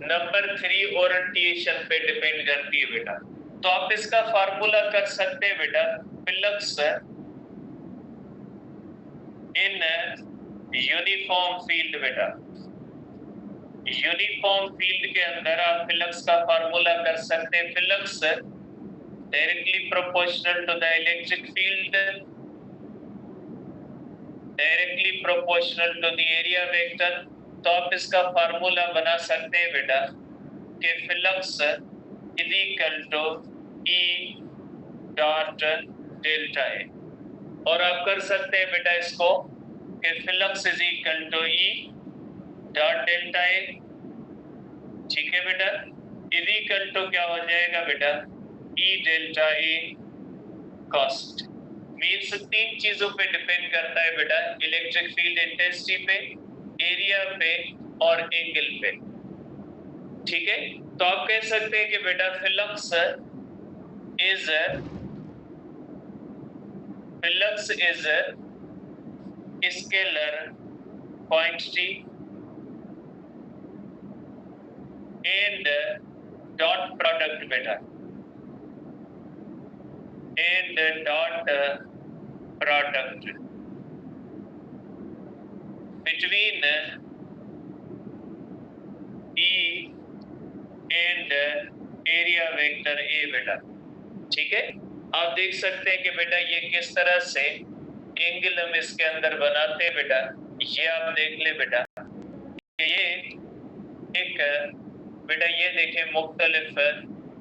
नंबर 3 ओरिएंटेशन पे डिपेंड करती है बेटा। तो आप इसका फार्मूला कर सकते हैं बेटा, फ्लक्स इन यूनिफॉर्म फील्ड बेटा। यूनिफॉर्म फील्ड के अंदर आप फ्लक्स का फार्मूला कर सकते हैं, flux directly proportional to the electric field, directly proportional to the area vector. तो आप इसका फार्मूला बना सकते हैं बेटा कि flux is equal to E dot delta A, और आप कर सकते हैं बेटा इसको कि flux is equal to E dot delta A. ठीक है बेटा, इज इक्वल टू क्या हो जाएगा बेटा, ई डेल्टा ए कॉस्ट। मीन्स तीन चीजों पे डिपेंड करता है बेटा, इलेक्ट्रिक फील्ड इंटेंसिटी पे, एरिया पे और एंगल पे। ठीक है, तो आप कह सकते हैं कि बेटा flux is scalar quantity and dot product बेटा, and dot product between E and area vector A बेटा। ठीक है, आप देख सकते हैं कि बेटा ये किस तरह से एंगल हम इसके अंदर बनाते हैं बेटा। ये आप देख ले बेटा, ये एक बेटा ये देखें मुख्तलिफ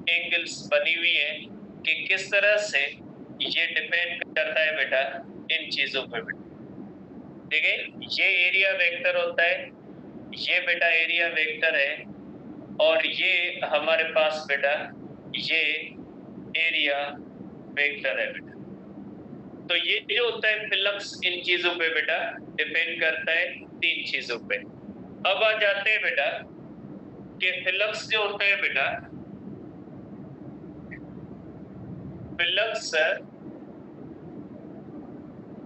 एंगल्स बनी हुई है कि किस तरह से ये डिपेंड करता है बेटा इन चीजों पर बेटा। देखिए ये एरिया वेक्टर होता है, ये बेटा एरिया वेक्टर है, और ये हमारे पास बेटा ये एरिया वेक्टर है बेटा। तो ये जो होता है फ्लक्स इन चीजों पे बेटा डिपेंड करता है 3 चीजों पे। अब आ जाते हैं बेटा कि फ्लक्स जो होता है बेटा, flux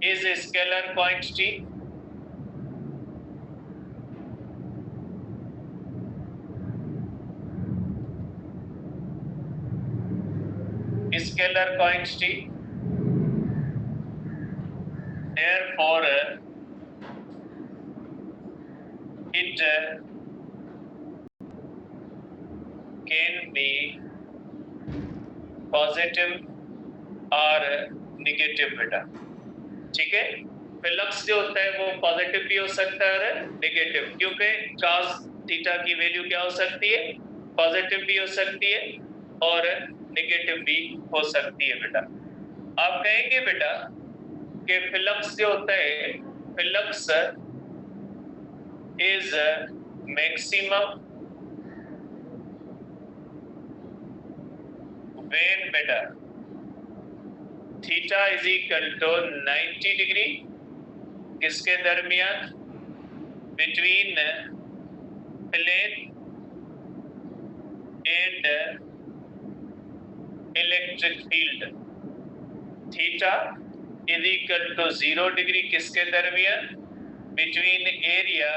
is a scalar quantity scalar quantity, therefore it can be positive और निगेटिव बेटा। ठीक है, फ्लक्स जो होता है वो पॉजिटिव भी हो सकता है और निगेटिव, क्योंकि cos थीटा की वैल्यू क्या हो सकती है, पॉजिटिव भी हो सकती है और निगेटिव भी हो सकती है बेटा। आप कहेंगे बेटा कि फ्लक्स जो होता है, फ्लक्स इज मैक्सिमम when बेटा theta is equal to 90 degree किसके दरमियान, between plane and electric field. Theta is equal to 0 degree किसके दरमियान, between area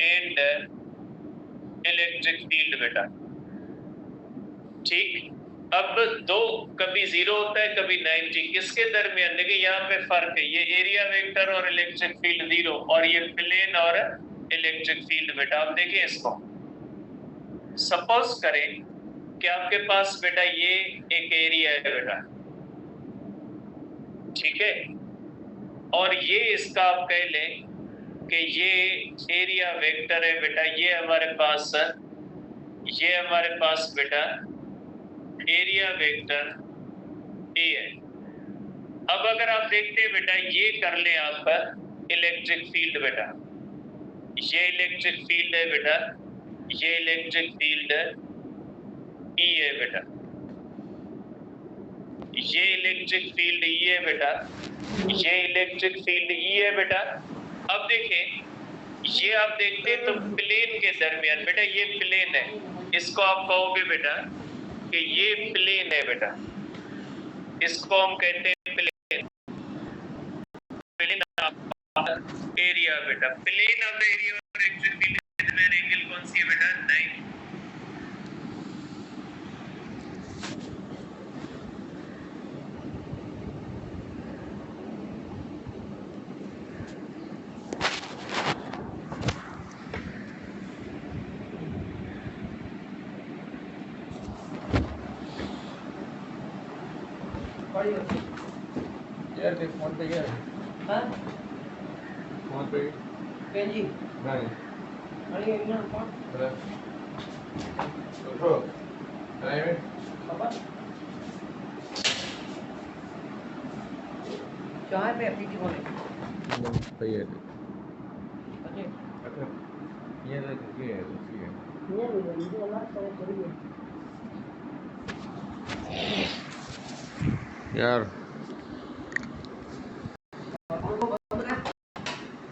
and electric field बेटा। ठीक, अब दो कभी 0 होता है कभी 90, किसके दरमियान, देखिए यहाँ पे फर्क है, ये एरिया वेक्टर और इलेक्ट्रिक फील्ड 0 और ये प्लेन और इलेक्ट्रिक फील्ड बेटा। आप देखिए इसको, सपोज करें कि आपके पास बेटा ये एक एरिया है बेटा, ठीक है, और ये इसका आप कह लें कि ये एरिया वेक्टर है बेटा, ये हमारे पास बेटा एरिया वेक्टर ए है। अब अगर आप देखते हैं बेटा, ये कर ले आपका इलेक्ट्रिक फील्ड बेटा, ये इलेक्ट्रिक फील्ड है बेटा, ये इलेक्ट्रिक फील्ड ई है बेटा, ये इलेक्ट्रिक फील्ड ई है बेटा, ये इलेक्ट्रिक फील्ड ई है बेटा। अब देखें, ये आप देखते हैं तो प्लेन के दरमियान बेटा, ये प्लेन है, इसको आप कहोगे बेटा कि ये प्लेन है बेटा, इसको हम कहते हैं प्लेन। प्लेन एरिया बेटा, प्लेन ऑफ द एरिया और इलेक्ट्रिक फील्ड में एंगल कौन सी है बेटा, 9। यार देख फोन पे यार, हाँ फोन पे पेंजी नहीं अरे इतना कौन बता तो टाइम पापा चाय पे पीटी बोले पे यार अच्छा अच्छा ये देख ये है ये मुझे वाला तो करिए यार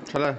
चला